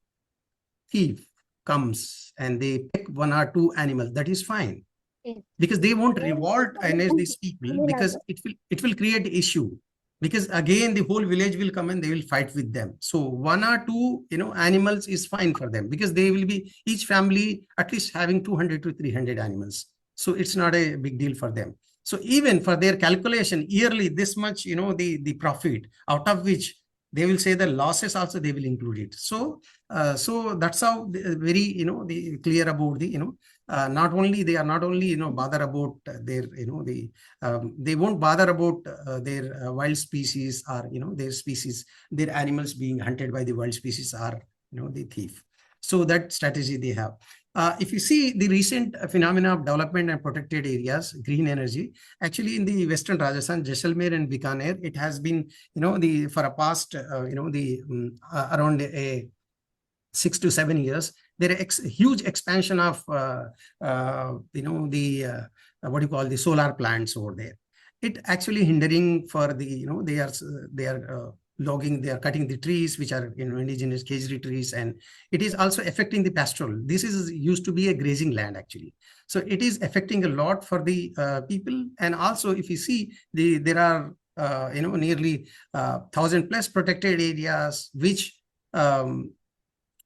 thief comes and they pick one or two animals, that is fine. Because they won't revolt against these people, because it will create issue, because again the whole village will come and they will fight with them. So one or two animals is fine for them, because they will be each family at least having 200 to 300 animals. So it's not a big deal for them. So even for their calculation yearly, this much the profit, out of which they will say the losses also they will include it. So that's how very the clear about the not only they are not only bother about their they won't bother about their wild species or their species, their animals being hunted by the wild species are the thief. So that strategy they have. If you see the recent phenomena of development and protected areas, green energy, actually in the Western Rajasthan, Jaisalmer and Bikaner, it has been, for a past, around 6 to 7 years, there is huge expansion of, what do you call, the solar plants over there. It actually hindering for the, they are logging, they are cutting the trees, which are indigenous Kejri trees, and it is also affecting the pastoral. This is used to be a grazing land actually. So it is affecting a lot for the people. And also if you see, there are, nearly 1,000 plus protected areas, which will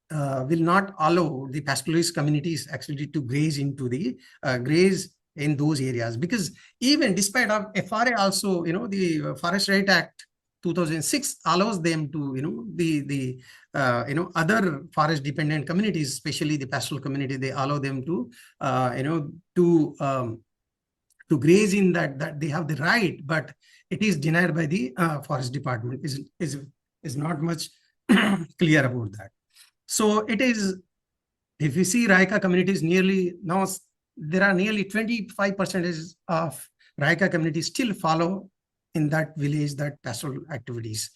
not allow the pastoralist communities actually to graze into the graze in those areas, because even despite of FRA also, the Forest Right Act 2006 allows them to, other forest dependent communities, especially the pastoral community, they allow them to, to graze in that they have the right, but it is denied by the forest department. Is not much clear about that. So it is, if you see Raika communities, nearly now there are nearly 25% of Raika communities still follow in that village that pastoral activities.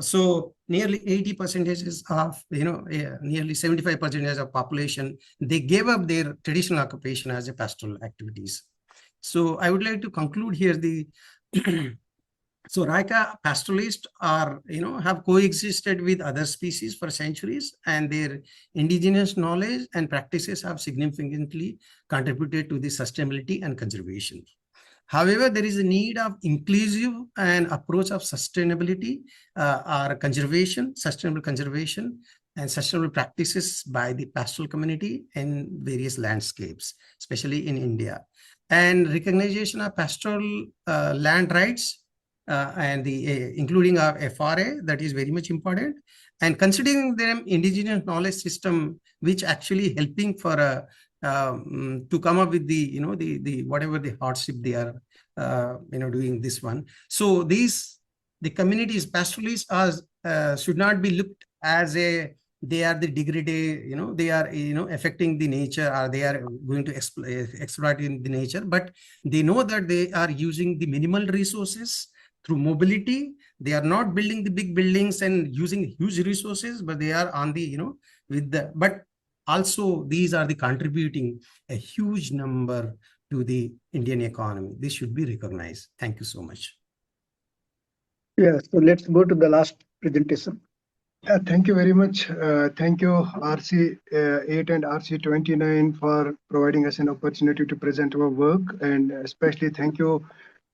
So nearly 80% of nearly 75% of population, they gave up their traditional occupation as a pastoral activities. So I would like to conclude here the So Raika pastoralists are, have coexisted with other species for centuries, and their indigenous knowledge and practices have significantly contributed to the sustainability and conservation. However, there is a need of inclusive and approach of sustainability or conservation, sustainable conservation, and sustainable practices by the pastoral community in various landscapes, especially in India. And recognition of pastoral land rights and the including our FRA, that is very much important. And considering them indigenous knowledge system, which actually helping for to come up with the the whatever the hardship they are doing this one. So the communities pastoralists are should not be looked as they are the degraded, they are affecting the nature, or they are going to exploit in the nature, but they know that they are using the minimal resources through mobility. They are not building the big buildings and using huge resources, but they are on the but also these are the contributing a huge number to the Indian economy. This should be recognized. Thank you so much. Yeah, so let's go to the last presentation. Thank you very much. Thank you, RC8 and RC29, for providing us an opportunity to present our work, and especially thank you,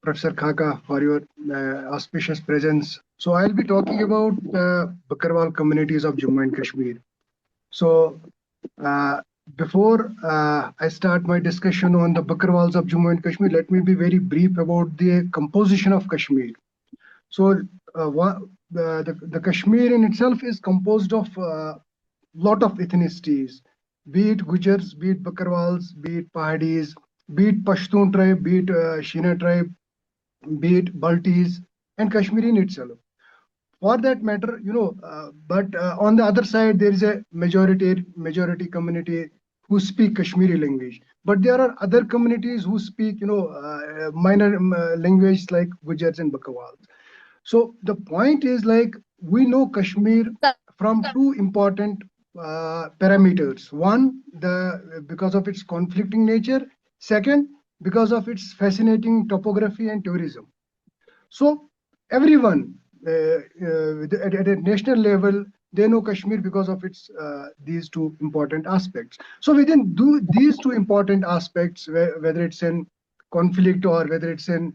Professor Khaka, for your auspicious presence. So I'll be talking about the Bakarwal communities of Jammu and Kashmir. So before I start my discussion on the Bakarwals of Jammu and Kashmir, let me be very brief about the composition of Kashmir. So the Kashmir in itself is composed of lot of ethnicities, be it Gujars, be it Bakarwals, be it Pahadis, be it Pashtun tribe, be it Shina tribe, be it Baltis, and Kashmir in itself. For that matter, but on the other side, there is a majority community who speak Kashmiri language. But there are other communities who speak, minor language like Gujars and Bakarwals. So the point is, like, we know Kashmir from two important parameters. One, because of its conflicting nature. Second, because of its fascinating topography and tourism. So everyone at a national level, they know Kashmir because of its these two important aspects. So within these two important aspects, whether it's in conflict or whether it's in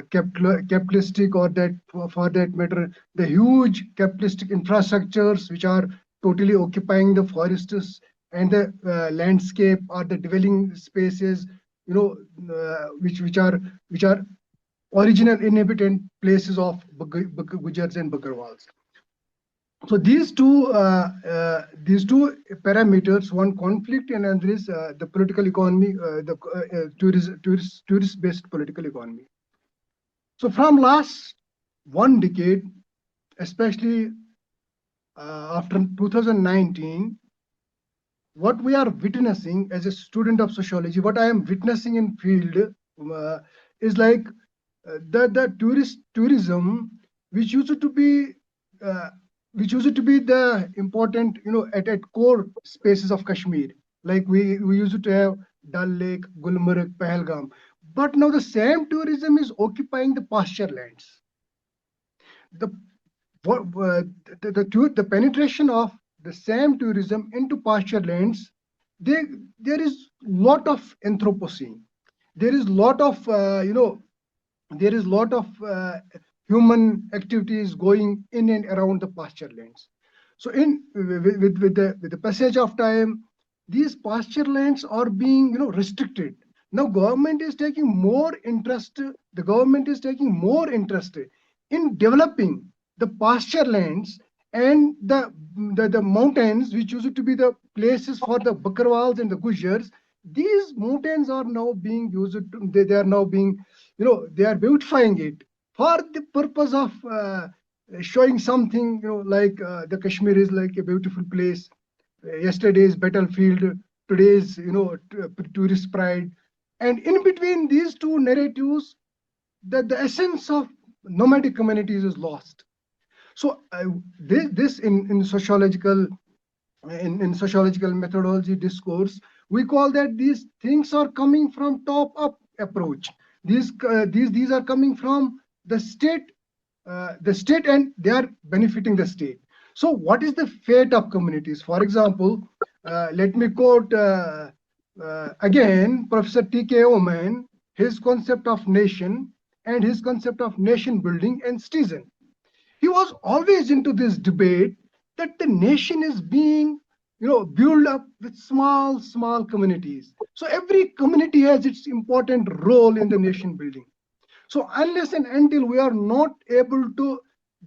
capitalistic, or that for that matter, the huge capitalistic infrastructures which are totally occupying the forests and the landscape, or the dwelling spaces, which are original inhabitant places of Gujars and Bakarwals. So these two parameters, one conflict and another is the political economy, the tourist-based political economy. So from last one decade, especially after 2019, what we are witnessing as a student of sociology, what I am witnessing in field is like the tourism, which used to be the important, at core spaces of Kashmir. Like we used to have Dal Lake, Gulmarg, Pahalgam. But now the same tourism is occupying the pasture lands. The penetration of the same tourism into pasture lands, there is lot of Anthropocene. There is lot of human activities going in and around the pasture lands. So with the passage of time, these pasture lands are being restricted. Now government is taking more interest. The government is taking more interest in developing the pasture lands and the mountains, which used to be the places for the Bakarwals and the Gujars. These mountains are now being used. They are now being, they are beautifying it for the purpose of showing something, like the Kashmir is like a beautiful place. Yesterday's battlefield, today's tourist pride. And in between these two narratives, the essence of nomadic communities is lost. So this in sociological methodology discourse, we call that these things are coming from top up approach. These are coming from the state the state and they are benefiting the state. So what is the fate of communities? For example, let me quote again Professor T.K. Oman, his concept of nation and his concept of nation building and citizen. He was always into this debate that the nation is being built up with small communities. So every community has its important role in the nation building. So unless and until we are not able to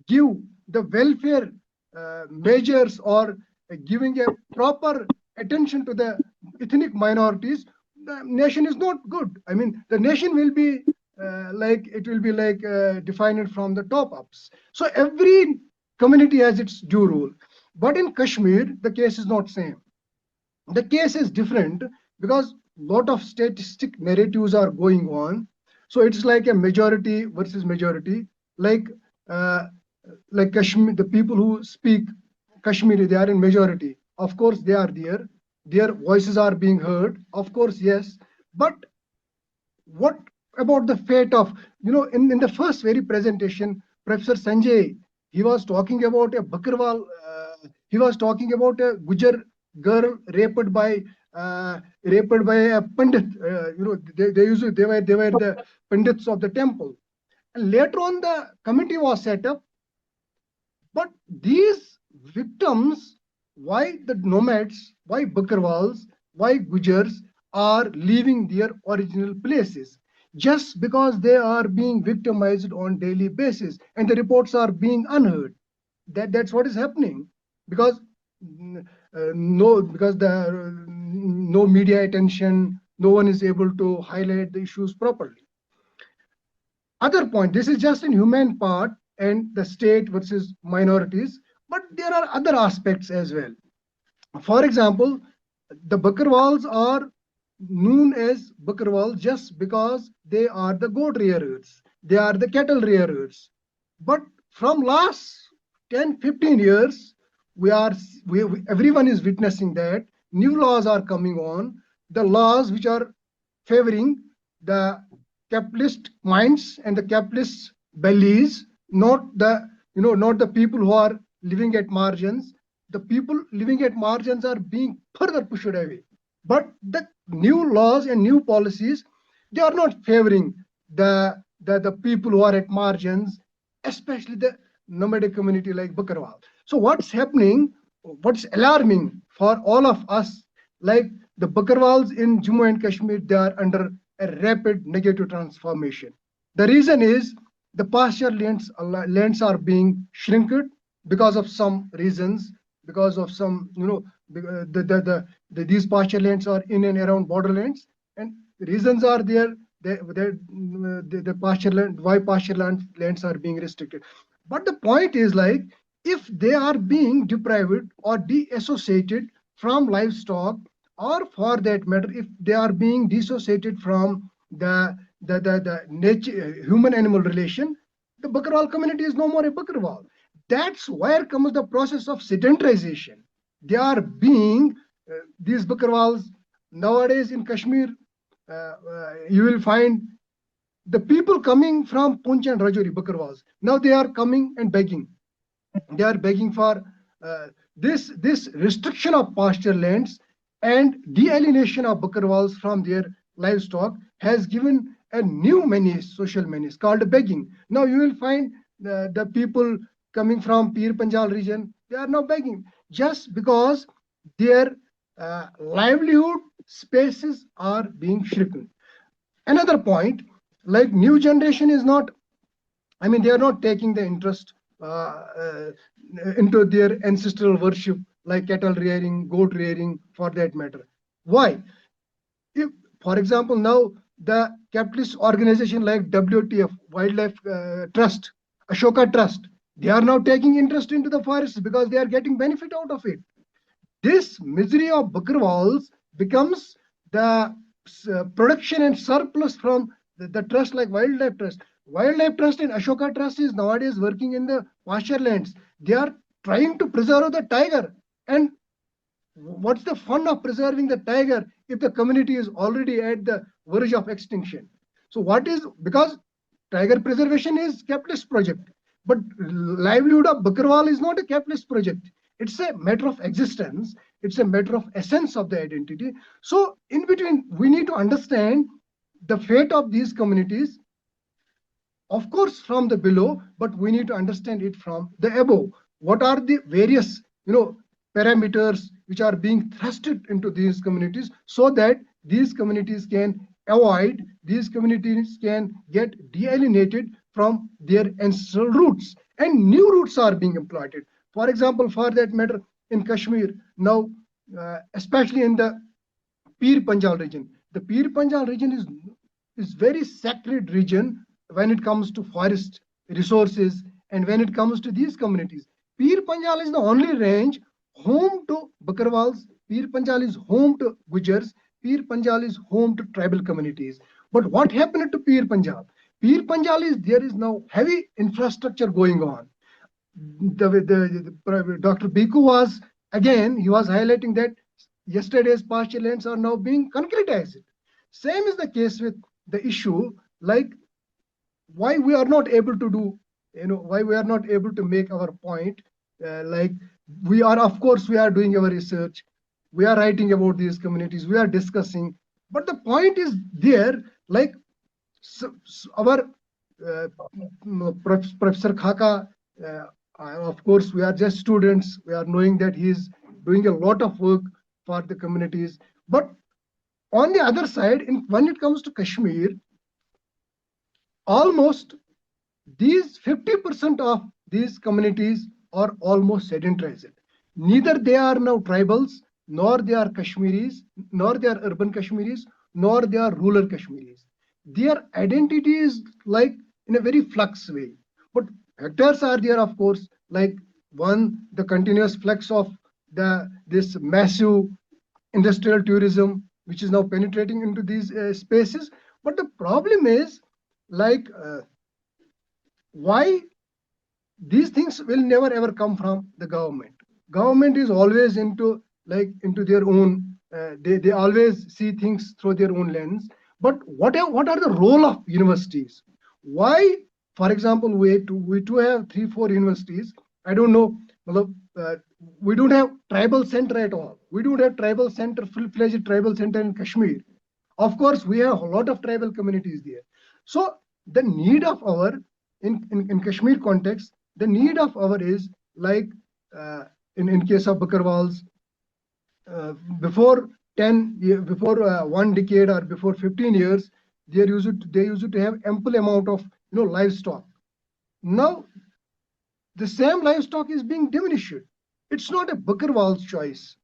give the welfare measures or giving a proper attention to the ethnic minorities, the nation is not good. I mean, the nation will be defined from the top ups. So every community has its due role. But in Kashmir, the case is not same. The case is different because lot of statistic narratives are going on. So it's like a majority versus majority. Like Kashmir, the people who speak Kashmiri, they are in majority. Of course, they are there. Their voices are being heard. Of course, yes. But what about the fate of, in the first very presentation, Professor Sanjay, he was talking about a Bakarwal, he was talking about a Gujar girl raped by a Pandit. They were the Pandits of the temple. And later on, the committee was set up. But these victims, why the nomads, why Bakarwals, why Gujars are leaving their original places? Just because they are being victimized on daily basis and the reports are being unheard. That's what is happening because no media attention, no one is able to highlight the issues properly. Other point, this is just in human part and the state versus minorities, but there are other aspects as well. For example, the Bakarwals are known as Bakarwal just because they are the goat rearers, they are the cattle rearers. But from last 10-15 years, everyone is witnessing that new laws are coming on, the laws which are favoring the capitalist minds and the capitalist bellies, not the people who are living at margins. The people living at margins are being further pushed away. But the new laws and new policies, they are not favoring the people who are at margins, especially the nomadic community like Bakarwal. So what's happening, what's alarming for all of us, like the Bakarwals in Jammu and Kashmir, they are under a rapid negative transformation. The reason is the pasture lands are being shrinked because of some reasons, because of some, these pasture lands are in and around borderlands, and reasons are there. The pasture land, why pasture lands are being restricted. But the point is, like, if they are being deprived or deassociated from livestock, or for that matter, if they are being dissociated from the nature, human-animal relation, the Bakarwal community is no more a Bakarwal. That's where comes the process of sedentarization. They are being, these Bakarwals, nowadays in Kashmir, you will find the people coming from Poonch and Rajouri, Bakarwals. Now they are coming and begging. They are begging for this restriction of pasture lands and de-alienation of Bakarwals from their livestock has given a new menace, social menace called begging. Now you will find the people coming from Pir Panjal region, they are now begging just because their livelihood spaces are being shrunken. Another point, like new generation is not, I mean, they are not taking the interest into their ancestral worship like cattle rearing, goat rearing, for that matter. Why? If, for example, now the capitalist organization like WTF, Wildlife Trust, Ashoka Trust, they are now taking interest into the forests because they are getting benefit out of it. This misery of Bakarwals becomes the production and surplus from the trust like Wildlife Trust. Wildlife Trust and Ashoka Trust is nowadays working in the pasture lands. They are trying to preserve the tiger. And what's the fun of preserving the tiger if the community is already at the verge of extinction? So what is, because tiger preservation is capitalist project. But livelihood of Bakarwal is not a capitalist project. It's a matter of existence. It's a matter of essence of the identity. So in between, we need to understand the fate of these communities, of course, from the below, but we need to understand it from the above. What are the various, parameters which are being thrusted into these communities so that these communities can avoid, these communities can get de-alienated from their ancestral roots, and new roots are being employed. For example, for that matter, in Kashmir, now, especially in the Pir Panjal region, the Pir Panjal region is very sacred region when it comes to forest resources and when it comes to these communities. Pir Panjal is the only range home to Bakarwals. Pir Panjal is home to Gujars. Pir Panjal is home to tribal communities. But what happened to Pir Panjal? Pir Panjal there is now heavy infrastructure going on. Dr. Bikku was highlighting that yesterday's pasture lands are now being concretized. Same is the case with the issue, like why we are not able to do, why we are not able to make our point. Like we are doing our research, we are writing about these communities, we are discussing, but the point is there, like our Professor Xaxa, of course, we are just students. We are knowing that he is doing a lot of work for the communities. But on the other side, when it comes to Kashmir, almost these 50% of these communities are almost sedentarized. Neither they are now tribals, nor they are Kashmiris, nor they are urban Kashmiris, nor they are rural Kashmiris. Their identity is like in a very flux way. But factors are there, of course, like one, the continuous flux of this massive industrial tourism, which is now penetrating into these spaces. But the problem is, like, why these things will never ever come from the government. Government is always into their own, they always see things through their own lens. But what are the role of universities? Why, for example, we do have 3-4 universities. I don't know, we don't have tribal center at all. We don't have tribal center, full-fledged tribal center in Kashmir. Of course, we have a lot of tribal communities there. So the need of our, in Kashmir context, the need of our is like in case of Bakarwals, before 1 decade or before 15 years, they used to have ample amount of livestock. Now the same livestock is being diminished. It's not a Bakarwal's choice.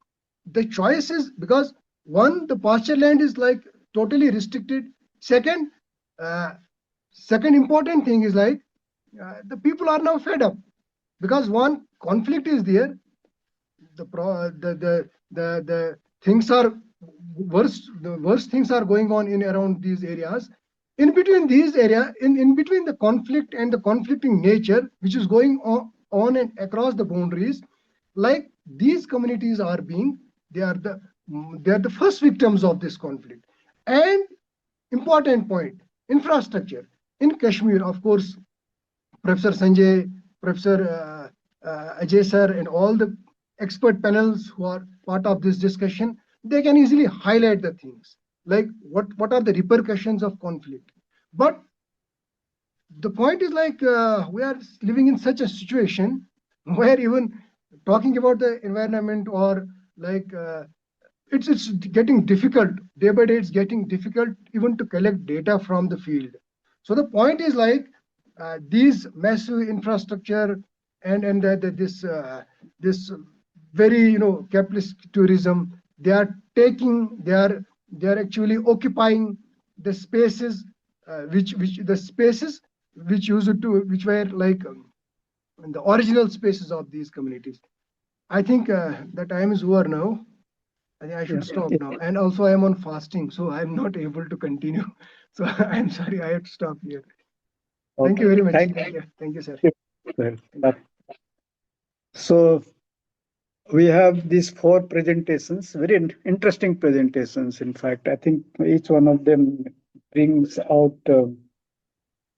The choice is because one, the pasture land is like totally restricted. Second important thing is like the people are now fed up because one, conflict is there. The things are worse. The worst things are going on in around these areas. In between these areas, in between the conflict and the conflicting nature, which is going on and across the boundaries, like these communities are they are the first victims of this conflict. And important point, infrastructure in Kashmir, of course, Professor Sanjay, Professor Ajay sir, and all the expert panels who are part of this discussion, they can easily highlight the things like what are the repercussions of conflict. But the point is like we are living in such a situation where even talking about the environment or like it's getting difficult day by day. It's getting difficult even to collect data from the field. So the point is like these massive infrastructure and this very capitalist tourism, they are actually occupying the spaces which were like the original spaces of these communities. I think the time is over now. I think I should stop now. And also I am on fasting, so I'm not able to continue. So I'm sorry, I have to stop here. Thank you very much. Thank you, sir. So we have these 4 presentations, very interesting presentations. In fact, I think each one of them brings out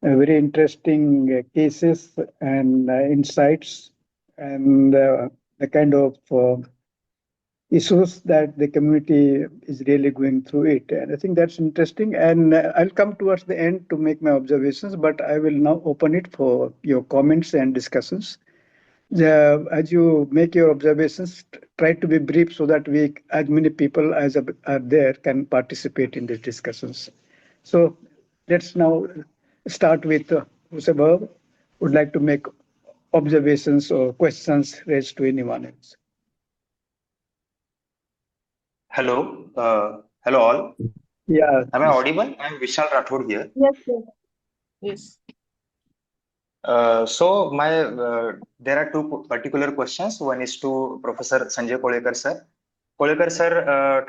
very interesting cases and insights, and the kind of issues that the community is really going through it. And I think that's interesting. And I'll come towards the end to make my observations, but I will now open it for your comments and discussions. As you make your observations, try to be brief so that as many people as are there can participate in these discussions. So let's now start with whoever would like to make observations or questions raised to anyone else. Hello, hello all. Yeah. Am I audible? I'm Vishal Rathod here. Yes, yes. Yes. There are two particular questions. One is to Professor Sanjay Kolelkar sir. Kolelkar sir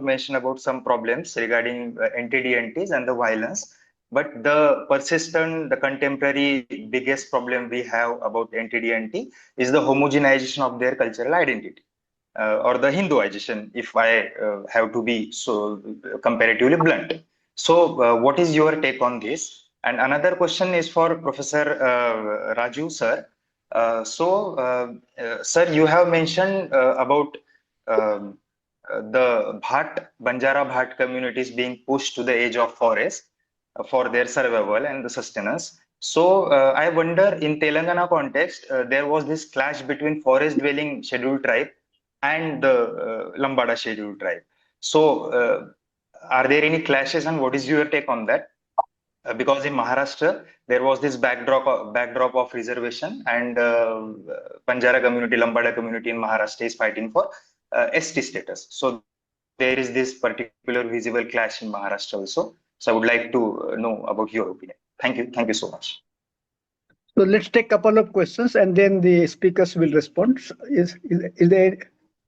mentioned about some problems regarding anti-DNTs and the violence. But the persistent, the contemporary biggest problem we have about anti-DNT is the homogenization of their cultural identity. Or the Hinduization, if I have to be so comparatively blunt. So, what is your take on this? And another question is for Professor Raju, sir. Sir, you have mentioned about the Banjara Bhat communities being pushed to the edge of forest for their survival and the sustenance. So, I wonder in Telangana context, there was this clash between forest-dwelling scheduled tribe and the Lambada scheduled tribe. So, are there any clashes, and what is your take on that? Because in Maharashtra, there was this backdrop of reservation, and Banjara community, Lambada community in Maharashtra is fighting for ST status. So there is this particular visible clash in Maharashtra also. So I would like to know about your opinion. Thank you. Thank you so much. So let's take a couple of questions and then the speakers will respond. Is there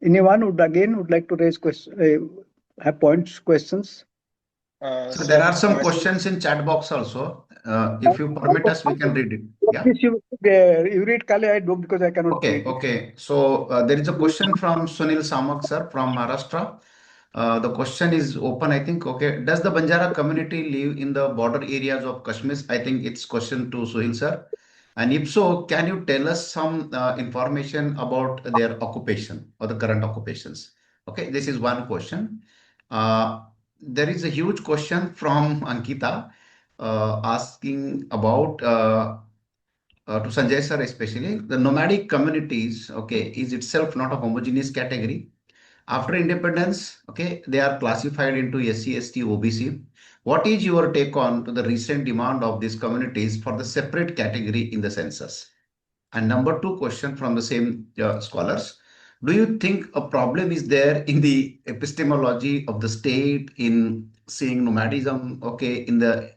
anyone who would like to raise questions, have points, questions? So there are some questions in chat box also. If you permit us, we can read it. Yeah. You read Kale, I do because I cannot read it. Okay. So there is a question from Sunil Samak sir from Maharashtra. The question is open, I think. Okay. Does the Banjara community live in the border areas of Kashmir? I think it's question to Suheel sir. And if so, can you tell us some information about their occupation or the current occupations? Okay, this is one question. There is a huge question from Ankita asking about to Sanjay sir especially, the nomadic communities, okay, is itself not a homogeneous category. After independence, okay, they are classified into SC, ST, OBC. What is your take on to the recent demand of these communities for the separate category in the census? And number two question from the same scholars. Do you think a problem is there in the epistemology of the state in seeing nomadism, okay, in the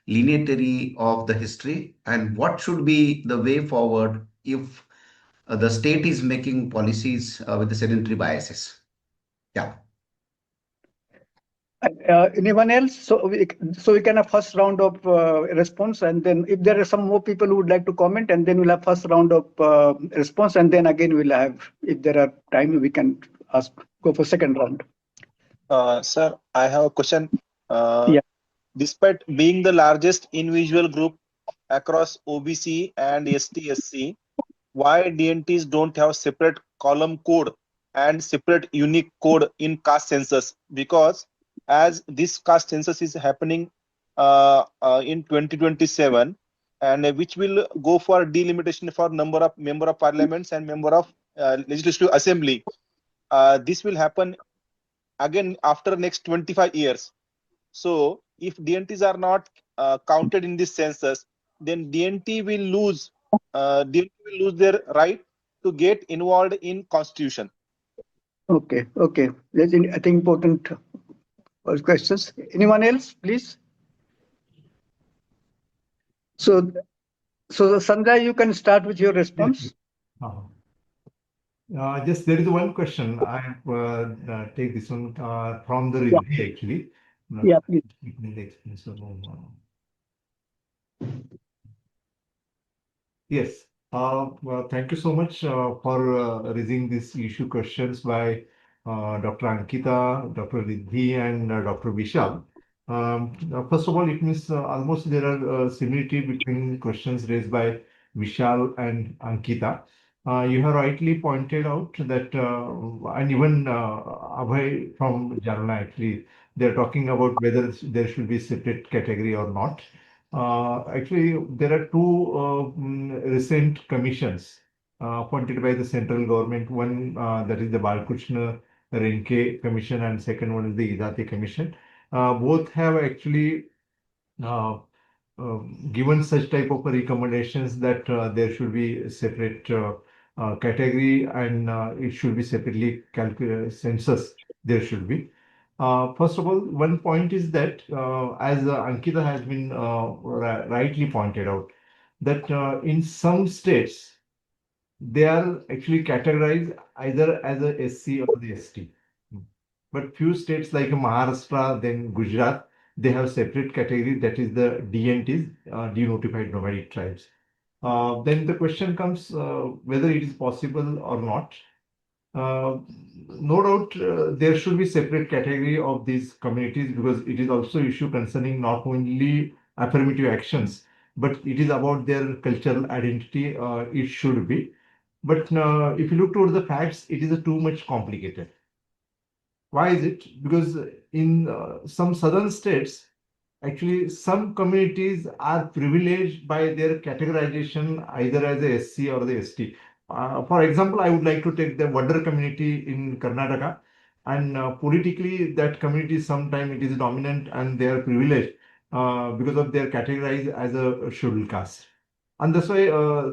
linearity of the history? And what should be the way forward if the state is making policies with the sedentary biases? Yeah. Anyone else? So we can have first round of response, and then if there are some more people who would like to comment, and then we'll have first round of response, and then again we'll have, if there are time, we can go for second round. Sir, I have a question. Yeah. Despite being the largest individual group across OBC and ST/SC, why DNTs don't have separate column code and separate unique code in caste census? Because as this caste census is happening in 2027, and which will go for delimitation for number of member of parliaments and member of legislative assembly. This will happen again after next 25 years. So if DNTs are not counted in this census, then DNT will lose their right to get involved in constitution. Okay. That's I think important questions. Anyone else, please? So Sanjay, you can start with your response. Just there is one question. I take this one from the review actually. Yeah, please. Yes. Well, thank you so much for raising these issue questions by Dr. Ankita, Dr. Riddhi, and Dr. Vishal. First of all, it means almost there are similarity between questions raised by Vishal and Ankita. You have rightly pointed out that, and even Abhay from Jalna actually, they're talking about whether there should be separate category or not. Actually, there are two recent commissions appointed by the central government. One that is the Balkrishna Renke Commission, and second one is the Idate Commission. Both have actually uh, given such type of recommendations that there should be a separate category, and it should be separately census there should be. First of all, one point is that, as Ankita has been rightly pointed out, that in some states, they are actually categorized either as a SC or the ST. But few states like Maharashtra, then Gujarat, they have separate category, that is the DNTs, denotified nomadic tribes. Then the question comes whether it is possible or not. Uh, no doubt there should be separate category of these communities, because it is also issue concerning not only affirmative actions, but it is about their cultural identity. It should be. But if you look toward the facts, it is too much complicated. Why is it? Because in some southern states, actually some communities are privileged by their categorization either as a SC or the ST. For example, I would like to take the Vadar community in Karnataka, and politically that community sometimes it is dominant and they are privileged because of their categorized as a scheduled caste. And that's why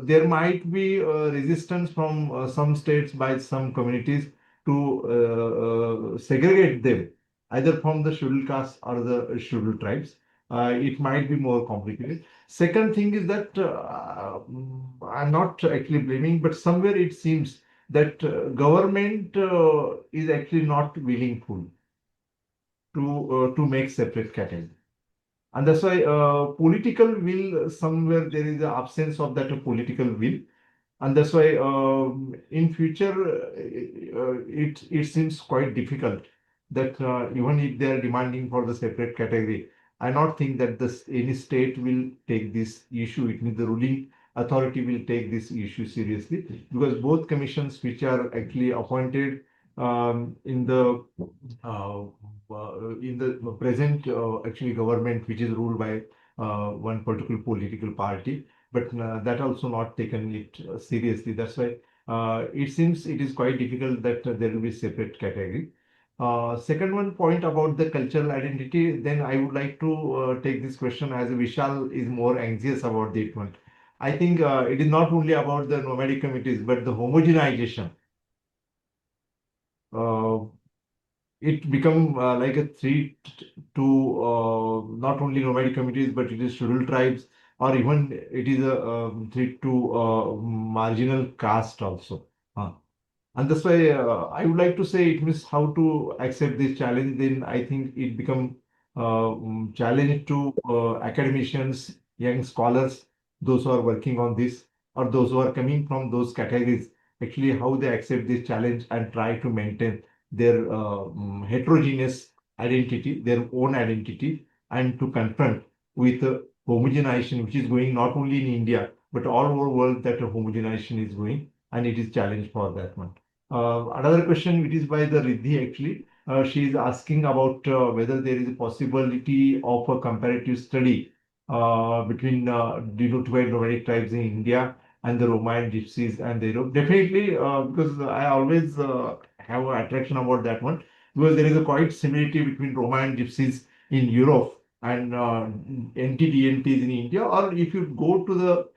there might be resistance from some states by some communities to segregate them either from the scheduled caste or the scheduled tribes. It might be more complicated. Second thing is that I'm not actually blaming, but somewhere it seems that government is actually not willingful to make separate category. And that's why political will, somewhere there is an absence of that political will. And that's why in future it seems quite difficult that even if they are demanding for the separate category, I not think that any state will take this issue. It means the ruling authority will take this issue seriously, because both commissions which are actually appointed in the uh, present actually government, which is ruled by one particular political party, but that also not taken it seriously. That's why it seems it is quite difficult that there will be separate category. Second one point about the cultural identity, then I would like to take this question as Vishal is more anxious about that one. I think it is not only about the nomadic communities, but the homogenization. Uh, it become like a threat to not only nomadic communities, but it is scheduled tribes, or even it is a threat to marginal caste also. And that's why I would like to say it means how to accept this challenge. Then I think it become challenge to academicians, young scholars, those who are working on this, or those who are coming from those categories. Actually, how they accept this challenge and try to maintain their heterogeneous identity, their own identity, and to confront with homogenization, which is going not only in India but all over the world. That homogenization is going, and it is challenge for that one. Another question, which is by the Riddhi actually. She is asking about whether there is a possibility of a comparative study between denotified nomadic tribes in India and the Roma and Gypsies and the Europe. Definitely, because I always have an attraction about that one, because there is a quite similarity between Roma and Gypsies in Europe and NTDNTs in India. Or if you go to the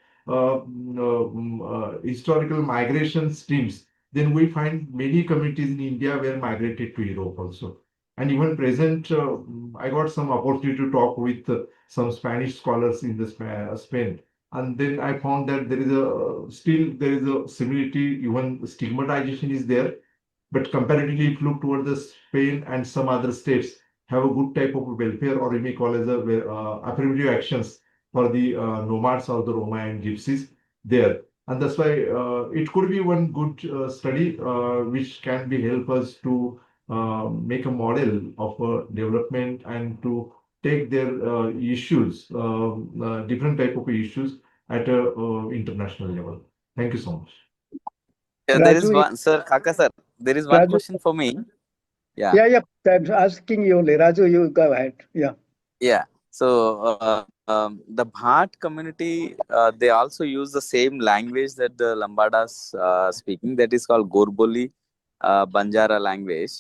historical migration streams, then we find many communities in India were migrated to Europe also. And even present, I got some opportunity to talk with some Spanish scholars in the Spain, and then I found that there is a still there is a similarity. Even stigmatization is there, but comparatively, if you look toward the Spain and some other states have a good type of welfare, or you may call as a affirmative actions for the nomads or the Roma and Gypsies there. And that's why it could be one good study which can be help us to make a model of development and to take their issues, different type of issues at a international level. Thank you so much. Yeah, there is Raju, one, sir, Kaka sir. There is one Raju. question for me. Yeah. Yeah. I'm asking you only. Raju, you go ahead. Yeah. Yeah. So the Bhat community, they also use the same language that the Lambadas speaking. That is called Gorboli Banjara language.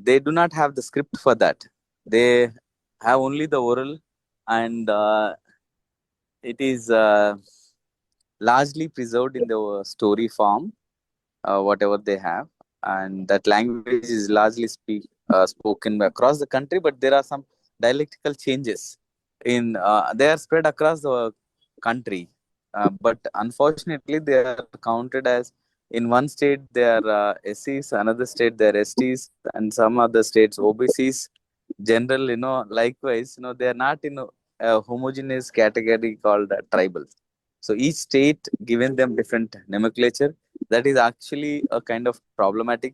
They do not have the script for that. They have only the oral, and it is largely preserved in the story form, whatever they have, and that language is largely spoken across the country. But there are some dialectical changes in they are spread across the country, but unfortunately they are counted as, in one state they are SCs, another state they are STs, and some other states OBCs. General, likewise, they are not in a homogeneous category called tribal. So each state given them different nomenclature. That is actually a kind of problematic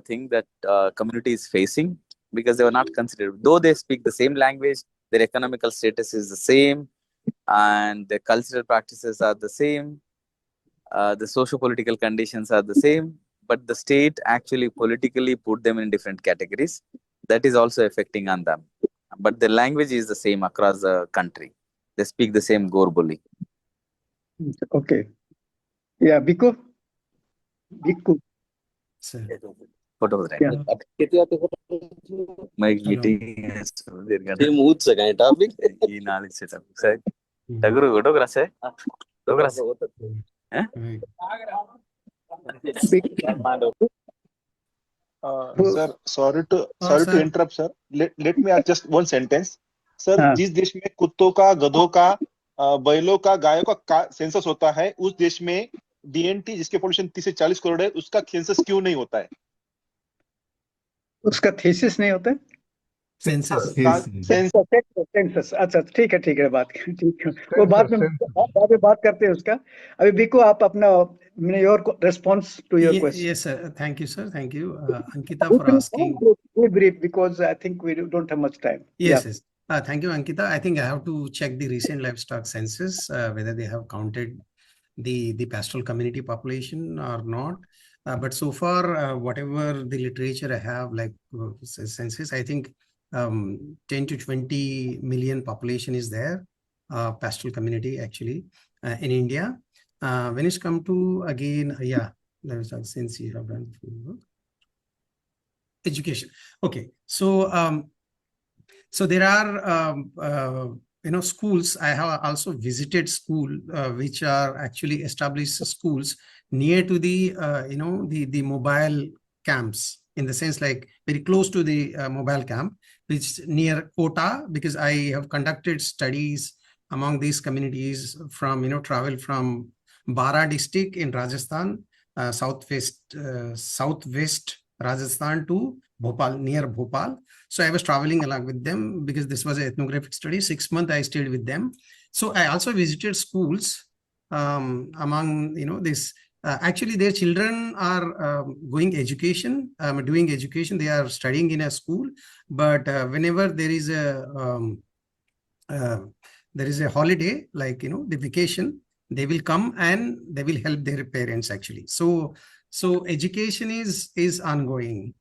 thing that community is facing, because they were not considered. Though they speak the same language, their economical status is the same, and their cultural practices are the same, the socio-political conditions are the same, but the state actually politically put them in different categories. That is also affecting on them. But the language is the same across the country. They speak the same Gorboli. Okay. Yeah, Bikku. Sir. Photo was right. Yeah. My Hello. meeting is topic. Taguru, photograph hai? Photograph. Eh? Sir, sorry to interrupt, sir. Let me add just one sentence. Sir, जिस देश में कुत्तों का, गधों का, बैलों का, गायों का सेंसस होता है, उस देश में डीएनटी जिसके पॉपुलेशन 30 से 40 करोड़ है, उसका सेंसस क्यों नहीं होता है? उसका थीसिस नहीं होता है? सेंसस। अच्छा, ठीक है, बात ठीक है, वो बाद में बात करते हैं उसका। अभी बिक्कू, आप अपना your response to your question. Yes, sir. Thank you, sir. Thank you, Ankita, for asking. Very brief, because I think we don't have much time. Yes, yes. Thank you, Ankita. I think I have to check the recent livestock census, whether they have counted the pastoral community population or not. But so far, whatever the literature I have, like census, I think 10 to 20 million population is there, pastoral community actually in India. When it's come to, again, since you have done education. Okay, so there are schools. I have also visited school which are actually established schools near to the the mobile camps, in the sense like very close to the mobile camp, which near Kota, because I have conducted studies among these communities from travel from Bara district in Rajasthan, southwest Rajasthan to Bhopal, near Bhopal. So I was traveling along with them because this was an ethnographic study. 6 months I stayed with them. So I also visited schools among this. Actually, their children are doing education. They are studying in a school, but whenever there is a holiday, like the vacation, they will come and they will help their parents actually. So education is ongoing.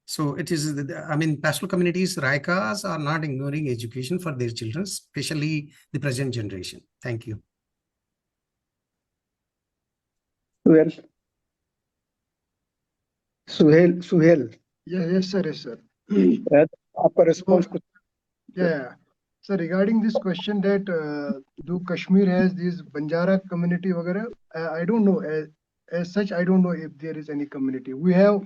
So it is, pastoral communities, Raikas, are not ignoring education for their children, especially the present generation. Thank you. Well, Suheel. Yes, sir. आपका response? Yeah. So regarding this question that do Kashmir has this Banjara community वगैरह, I don't know. As such, I don't know if there is any community. We have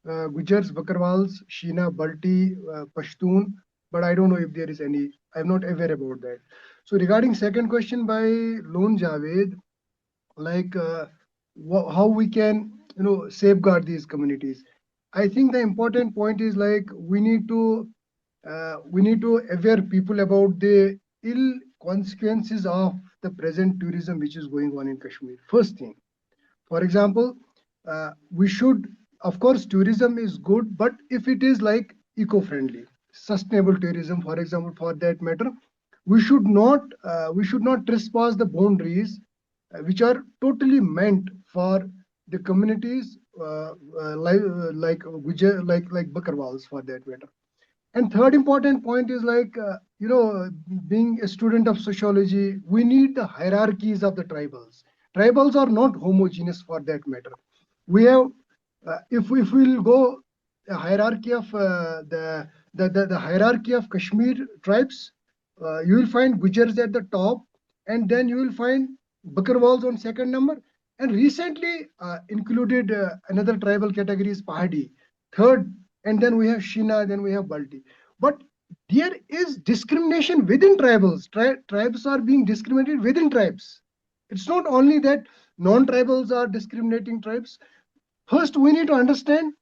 Gujars, Bakarwals, Sheena, Balti, Pashtun, but I don't know if there is any. I'm not aware about that. So regarding second question by Lone Javed, like how we can safeguard these communities. I think the important point is like we need to aware people about the ill consequences of the present tourism which is going on in Kashmir. First thing, for example, we should, of course, tourism is good, but if it is like eco-friendly, sustainable tourism, for example, for that matter, we should not trespass the boundaries which are totally meant for the communities like Gujar, like Bakarwals, for that matter. And third important point is like, being a student of sociology, we need the hierarchies of the tribals. Tribals are not homogeneous, for that matter. We have, if we will go a hierarchy of the hierarchy of Kashmir tribes, you will find Gujars at the top, and then you will find Bakarwals on second number. And recently included another tribal category is Pahadi, third, and then we have Shina, then we have Balti. But there is discrimination within tribals. Tribes are being discriminated within tribes. It's not only that non-tribals are discriminating tribes. First, we need to understand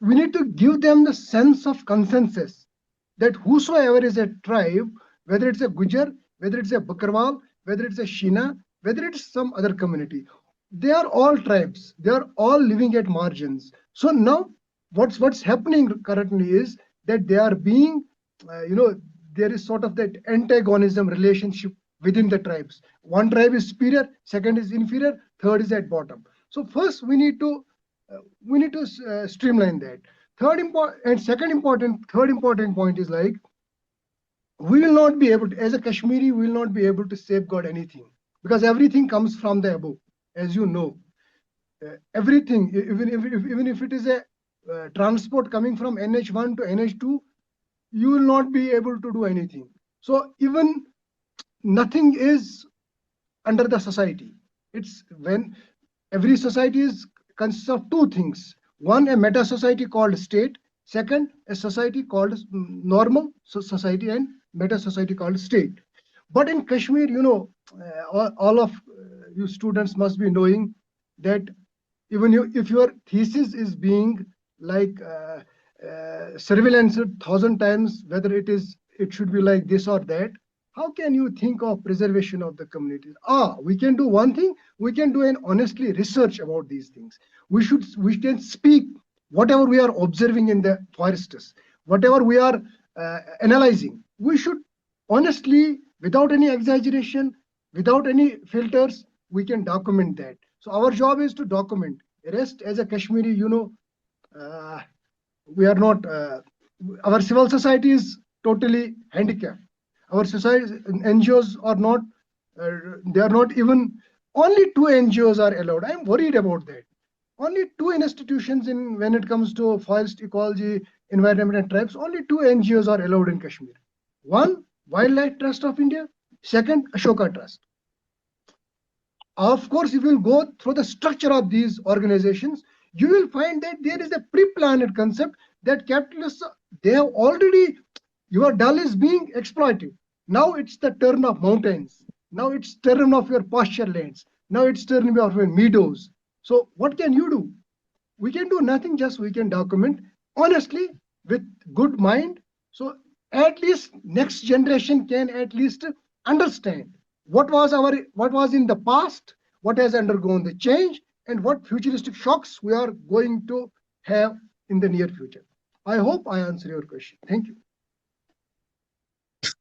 we need to give them the sense of consensus that whosoever is a tribe, whether it's a Gujar, whether it's a Bakarwal, whether it's a Shina, whether it's some other community, they are all tribes. They are all living at margins. So now what's happening currently is that they are being, there is sort of that antagonism relationship within the tribes. One tribe is superior, second is inferior, third is at bottom. So first we need to streamline that. Third important point is like, we will not be able to, as a Kashmiri, we will not be able to safeguard anything, because everything comes from the above, as you know. Everything, even if it is a transport coming from NH1 to NH2, you will not be able to do anything. So even nothing is under the society. It's when every society consists of two things. One, a meta society called state. Second, a society called normal society, and meta society called state. But in Kashmir, all of you students must be knowing that even if your thesis is being like surveillance 1,000 times, whether it should be like this or that, how can you think of preservation of the communities? We can do one thing. We can do an honestly research about these things. We can speak whatever we are observing in the forests, whatever we are analyzing. We should honestly, without any exaggeration, without any filters, we can document that. So our job is to document. The rest, as a Kashmiri, we are not. Our civil society is totally handicapped. Our society, NGOs are not, they are not even, only 2 NGOs are allowed. I'm worried about that. Only 2 institutions when it comes to forest ecology, environment and tribes, only 2 NGOs are allowed in Kashmir. One, Wildlife Trust of India. Second, Ashoka Trust. Of course, if you will go through the structure of these organizations, you will find that there is a pre-planned concept that capitalists, they have already, your dull is being exploited. Now it's the turn of mountains. Now it's turn of your pasture lands. Now it's turn of your meadows. So what can you do? We can do nothing, just we can document honestly with good mind. So at least next generation can at least understand what was in the past, what has undergone the change, and what futuristic shocks we are going to have in the near future. I hope I answer your question. Thank you.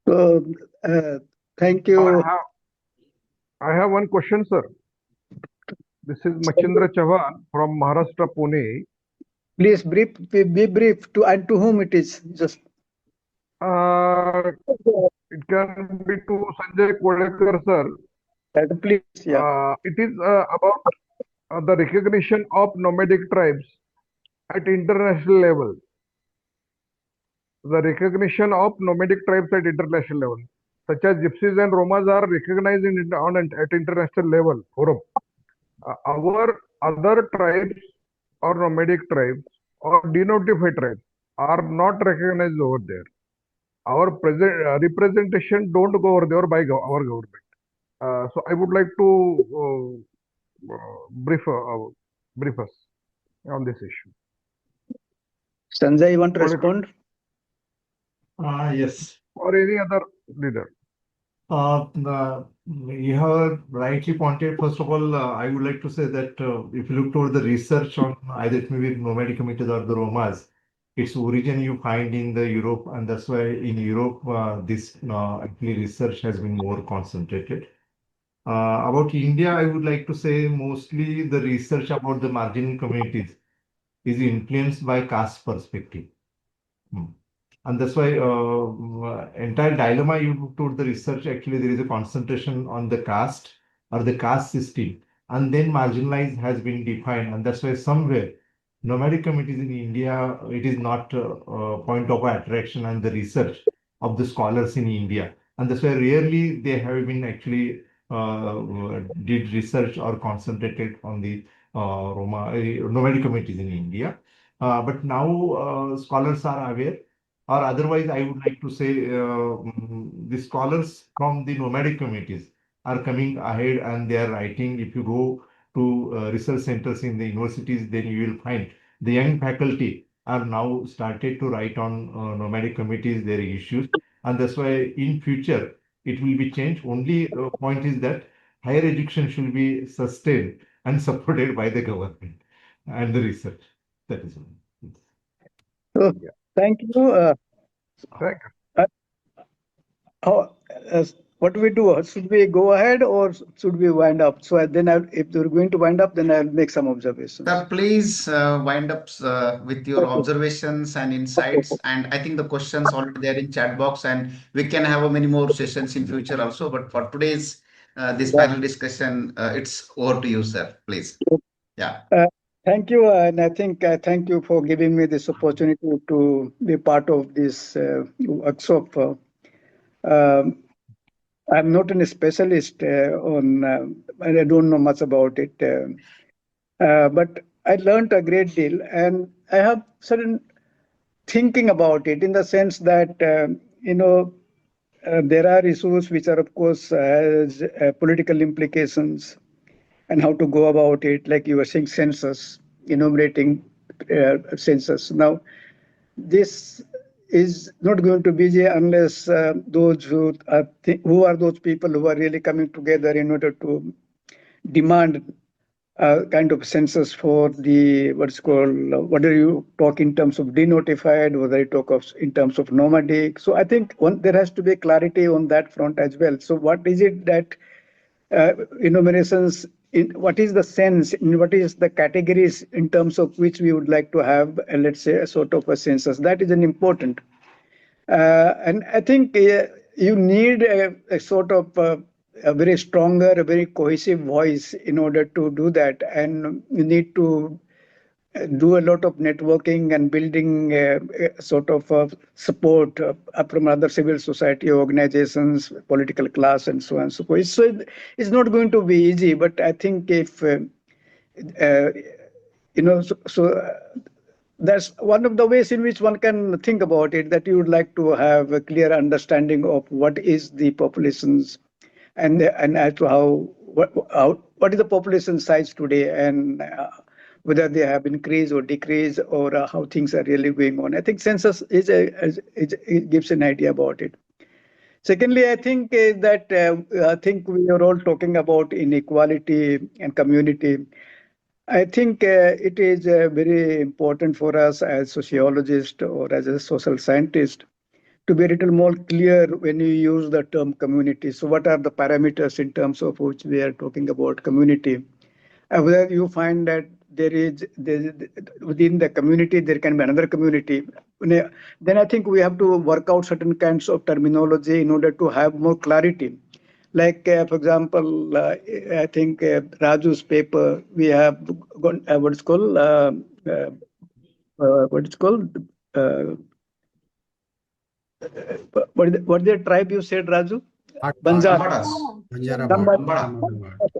So, thank you. I have one question, sir. This is Machindra Chavan from Maharashtra, Pune. Please be brief. And to whom it is? Just. It can be to Sanjay Kolelkar, sir. Please, yeah. It is about the recognition of nomadic tribes at international level. The recognition of nomadic tribes at international level, such as Gypsies and Romas, are recognized at international level forum. Our other tribes or nomadic tribes or denotified tribes are not recognized over there. Our representation don't go over there by our government. So I would like to brief us on this issue. Sanjay, you want to respond? Yes. Or any other leader. You have rightly pointed. First of all, I would like to say that if you look toward the research on either it may be nomadic communities or the Romas, its origin you find in the Europe, and that's why in Europe this actually research has been more concentrated. About India, I would like to say mostly the research about the marginal communities is influenced by caste perspective. And that's why entire dilemma you told the research, actually there is a concentration on the caste or the caste system, and then marginalized has been defined, and that's why somewhere nomadic communities in India, it is not a point of attraction and the research of the scholars in India, and that's why rarely they have been actually did research or concentrated on the nomadic communities in India. But now scholars are aware, or otherwise, I would like to say the scholars from the nomadic communities are coming ahead and they are writing. If you go to research centers in the universities, then you will find the young faculty are now started to write on nomadic communities, their issues. And that's why in future, it will be changed. Only point is that higher education should be sustained and supported by the government and the research. That is all. So, thank you. Thank What do we do? Should we go ahead or should we wind up? So then, if we're going to wind up, then I'll make some observations. Please wind up with your observations and insights. And I think the questions already there in chat box, and we can have many more sessions in future also. But for today's this panel discussion, it's over to you, sir. Please. Yeah. Thank you, and I think thank you for giving me this opportunity to be part of this workshop. I'm not a specialist on, and I don't know much about it, but I learned a great deal, and I have certain thinking about it in the sense that there are issues which are, of course, has political implications, and how to go about it, like you were saying, census, enumerating census. Now, this is not going to be easy unless those who are those people who are really coming together in order to demand kind of census for the what's called, whether you talk in terms of denotified, whether you talk of in terms of nomadic. So I think there has to be clarity on that front as well. So what is it that enumerations, what is the sense, what is the categories in terms of which we would like to have, let's say, a sort of a census? That is an important. And I think you need a sort of a very stronger, a very cohesive voice in order to do that. And you need to do a lot of networking and building sort of support from other civil society organizations, political class, and so on and so forth. So it's not going to be easy, but I think if, that's one of the ways in which one can think about it, that you would like to have a clear understanding of what is the populations and as to what is the population size today, and whether they have increased or decreased, or how things are really going on. I think census it gives an idea about it. Secondly, I think that I think we are all talking about inequality and community. I think it is very important for us as sociologists or as a social scientist to be a little more clear when you use the term community. So what are the parameters in terms of which we are talking about community? Whether you find that there is within the community, there can be another community, then I think we have to work out certain kinds of terminology in order to have more clarity. Like, for example, I think Raju's paper, we have got what's called, what is called, what the tribe you said, Raju? Lambadas.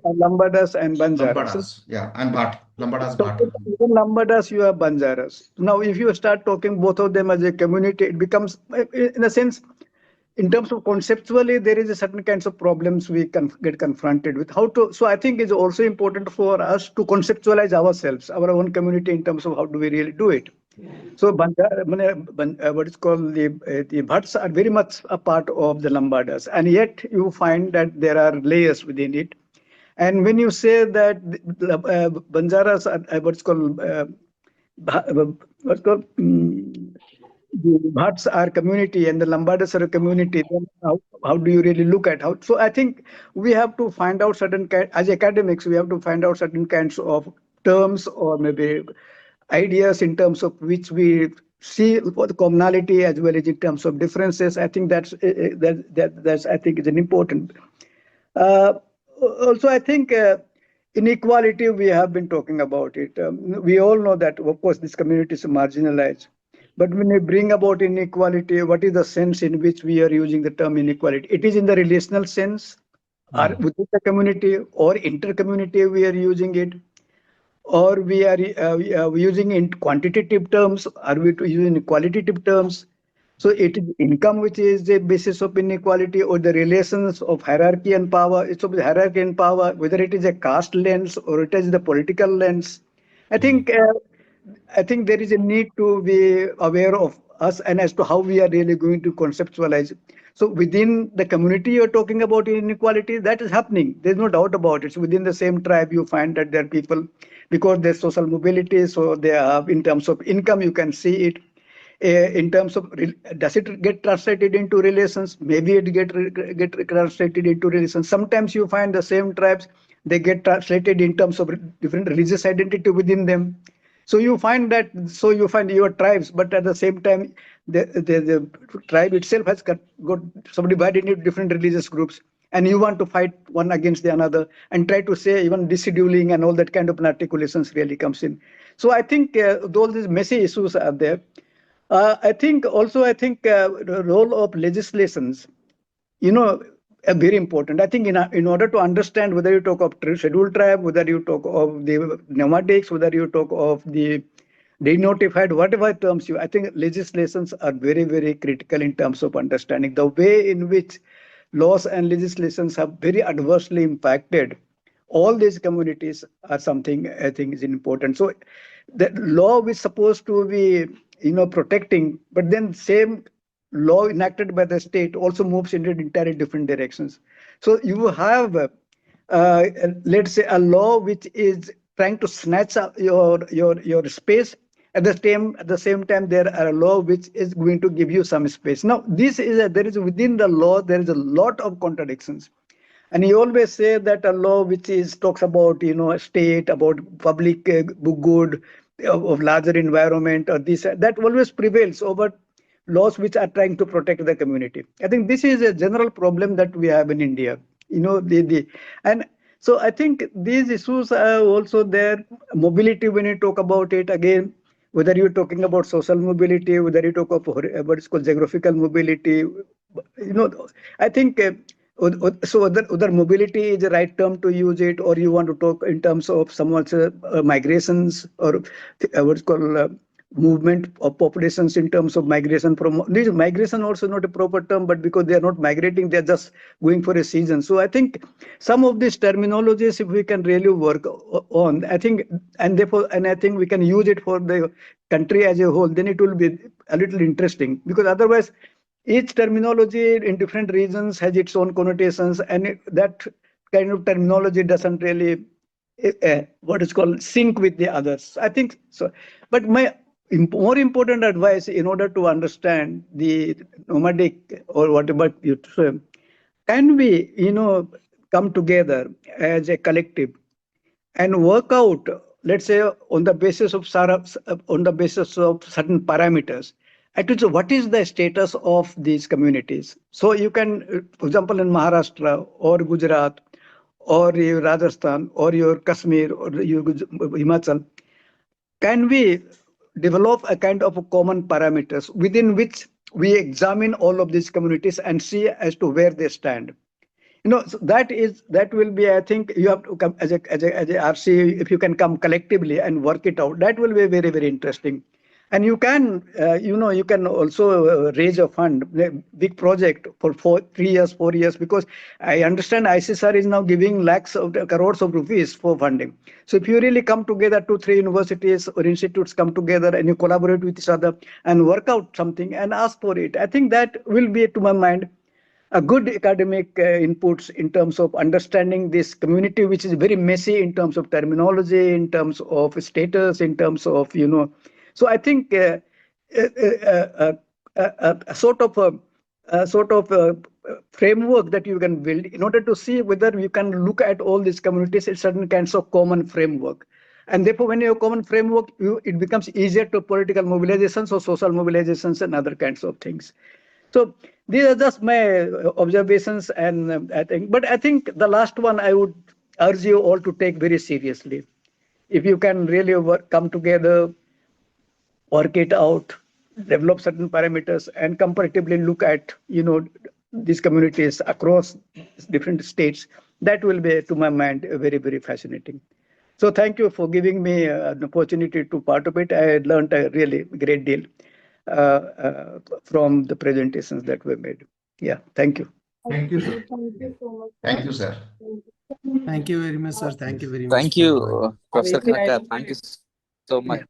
Lambadas and Banjaras. Lambadas, yeah, and Bhat. Lambadas, So Bhat. even Lambadas, you have Banjaras. Now, if you start talking both of them as a community, it becomes, in a sense, in terms of conceptually, there is a certain kinds of problems we can get confronted with. How to? So I think it's also important for us to conceptualize ourselves, our own community, in terms of how do we really do it. So what is called the Bhatts are very much a part of the Lambadas, and yet you find that there are layers within it. And when you say that Banjaras are what's called the Bhatts are community and the Lambadas are a community, then how do you really look at how? So I think we have to find out certain as academics, we have to find out certain kinds of terms or maybe ideas in terms of which we see for the commonality as well as in terms of differences. I think that's I think is an important. Also, I think inequality, we have been talking about it. We all know that, of course, this community is marginalized. But when we bring about inequality, what is the sense in which we are using the term inequality? It is in the relational sense, or within the community or inter-community we are using it, or we are using in quantitative terms, are we using in qualitative terms? So it is income which is the basis of inequality, or the relations of hierarchy and power. It's of the hierarchy and power, whether it is a caste lens or it is the political lens. I think there is a need to be aware of us and as to how we are really going to conceptualize. So within the community you're talking about inequality, that is happening. There's no doubt about it. So within the same tribe, you find that there are people, because there's social mobility, so they have, in terms of income, you can see it. In terms of, does it get translated into relations? Maybe it get translated into relations. Sometimes you find the same tribes, they get translated in terms of different religious identity within them. So you find your tribes, but at the same time, the tribe itself has got subdivided into different religious groups, and you want to fight one against the another and try to say even descheduling and all that kind of articulations really comes in. So I think those these messy issues are there. I think the role of legislations, very important. I think in order to understand whether you talk of scheduled tribe, whether you talk of the nomadics, whether you talk of the denotified, whatever terms I think legislations are very, very critical in terms of understanding the way in which laws and legislations have very adversely impacted all these communities are something I think is important. So the law is supposed to be, protecting, but then same law enacted by the state also moves in entirely different directions. So you have, let's say, a law which is trying to snatch up your space. At the same time, there are a law which is going to give you some space. Now, there is within the law there is a lot of contradictions. And you always say that a law which talks about state, about public good, of larger environment, or this that always prevails over laws which are trying to protect the community. I think this is a general problem that we have in India. And so I think these issues are also there. Mobility, when you talk about it again, whether you're talking about social mobility, whether you talk about what is called geographical mobility, I think. So whether mobility is the right term to use it, or you want to talk in terms of someone's migrations, or what's called movement of populations in terms of migration from this migration also not a proper term, but because they are not migrating, they are just going for a season. So I think some of these terminologies, if we can really work on, I think, and I think we can use it for the country as a whole, then it will be a little interesting, because otherwise each terminology in different regions has its own connotations, and that kind of terminology doesn't really what is called sync with the others. I think so. But my more important advice, in order to understand the nomadic or whatever you say, can we come together as a collective and work out, let's say, on the basis of certain parameters, at which what is the status of these communities. So you can, for example, in Maharashtra or Gujarat or your Rajasthan or your Kashmir or your Himachal, can we develop a kind of a common parameters within which we examine all of these communities and see as to where they stand. So that will be, I think, you have to come as a RC, if you can come collectively and work it out, that will be very, very interesting. And you can, you can also raise a fund, a big project for 3 years, 4 years, because I understand ICSR is now giving lakhs of crores of rupees for funding. So if you really come together, 2-3 universities or institutes come together and you collaborate with each other and work out something and ask for it, I think that will be, to my mind, a good academic inputs in terms of understanding this community, which is very messy in terms of terminology, in terms of status, in terms of, So I think a sort of framework that you can build in order to see whether you can look at all these communities in certain kinds of common framework. And therefore, when you have common framework, it becomes easier to political mobilizations or social mobilizations and other kinds of things. So these are just my observations, and I think the last one I would urge you all to take very seriously. If you can really come together, work it out, develop certain parameters, and comparatively look at these communities across different states, that will be, to my mind, very, very fascinating. So thank you for giving me an opportunity to participate. I learned a really great deal from the presentations that were made. Yeah, thank you. Thank you, sir. Thank you so much. Thank you, sir. Thank you very much, sir. Thank you very much. Thank you, Professor Very Khaka. kind. Thank you so much.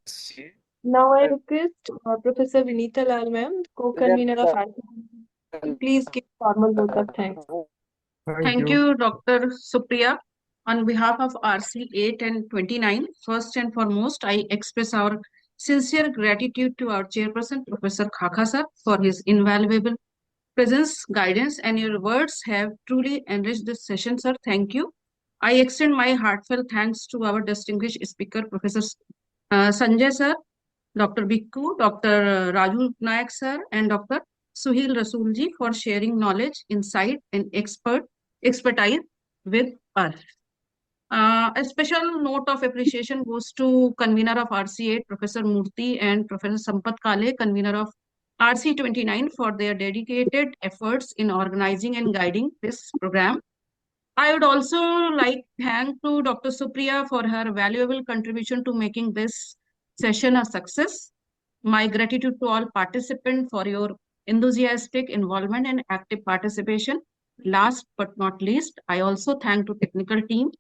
Now I request Professor Vinita Lal ma'am, co-convener of Anthropology, to please give formal vote of thanks. Thank you, Dr. Supriya. On behalf of RC 8 and 29, first and foremost, I express our sincere gratitude to our chairperson, Professor Khaka sir, for his invaluable presence, guidance, and your words have truly enriched this session, sir. Thank you. I extend my heartfelt thanks to our distinguished speaker, Professor Sanjay sir, Dr. Bikku, Dr. Raju Nayak sir, and Dr. Suheel Rasool ji for sharing knowledge, insight, and expertise with us. A special note of appreciation goes to convener of RC8, Professor Murthy, and Professor Sampat Kale, convener of RC29, for their dedicated efforts in organizing and guiding this program. I would also like to thank to Dr. Supriya for her valuable contribution to making this session a success. My gratitude to all participants for your enthusiastic involvement and active participation. Last but not least, I also thank to technical team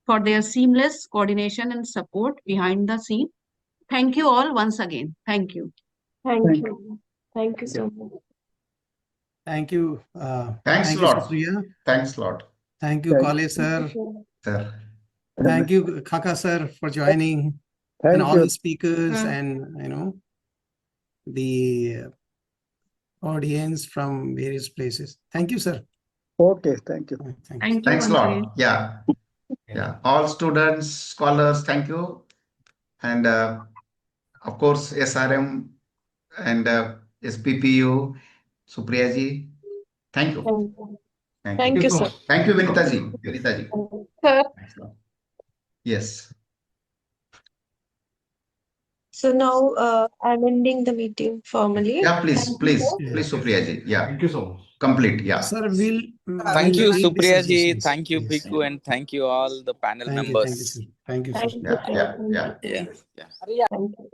for their seamless coordination and support behind the scene. Thank you all once again. Thank you. Thank you. Thank you so much. Thank you. Thanks Thank a you, lot. Supriya. Thanks a lot, Thank you, Kale sir. sir. Thank you, Khaka sir, for joining, and Thank all you. the speakers and the audience from various places. Thank you, sir. Okay, thank you. Thank you. Thank you Thanks a once lot. again. Yeah. Yeah. All students, scholars, thank you. And of course, SRM and SPPU, Supriya ji, thank you. Thank you. Thank Thank you. you, so sir. much. Thank you, Vinita ji. Vinita ji. Sir, Thanks a lot. Yes. so now I'm ending the meeting formally. Yeah, please, Thank you, please, sir. please, Supriya ji. Yeah. Thank you so much. Complete. Yeah. Sir, Thank you, take the Supriya ji. suggestions. Thank you, Yes. Bikku, and thank you all the panel Thank you, members. sir. Thank you, sir. Thank you, Yeah. sir. Yeah. Thank Yeah. you. Yeah. Thank you.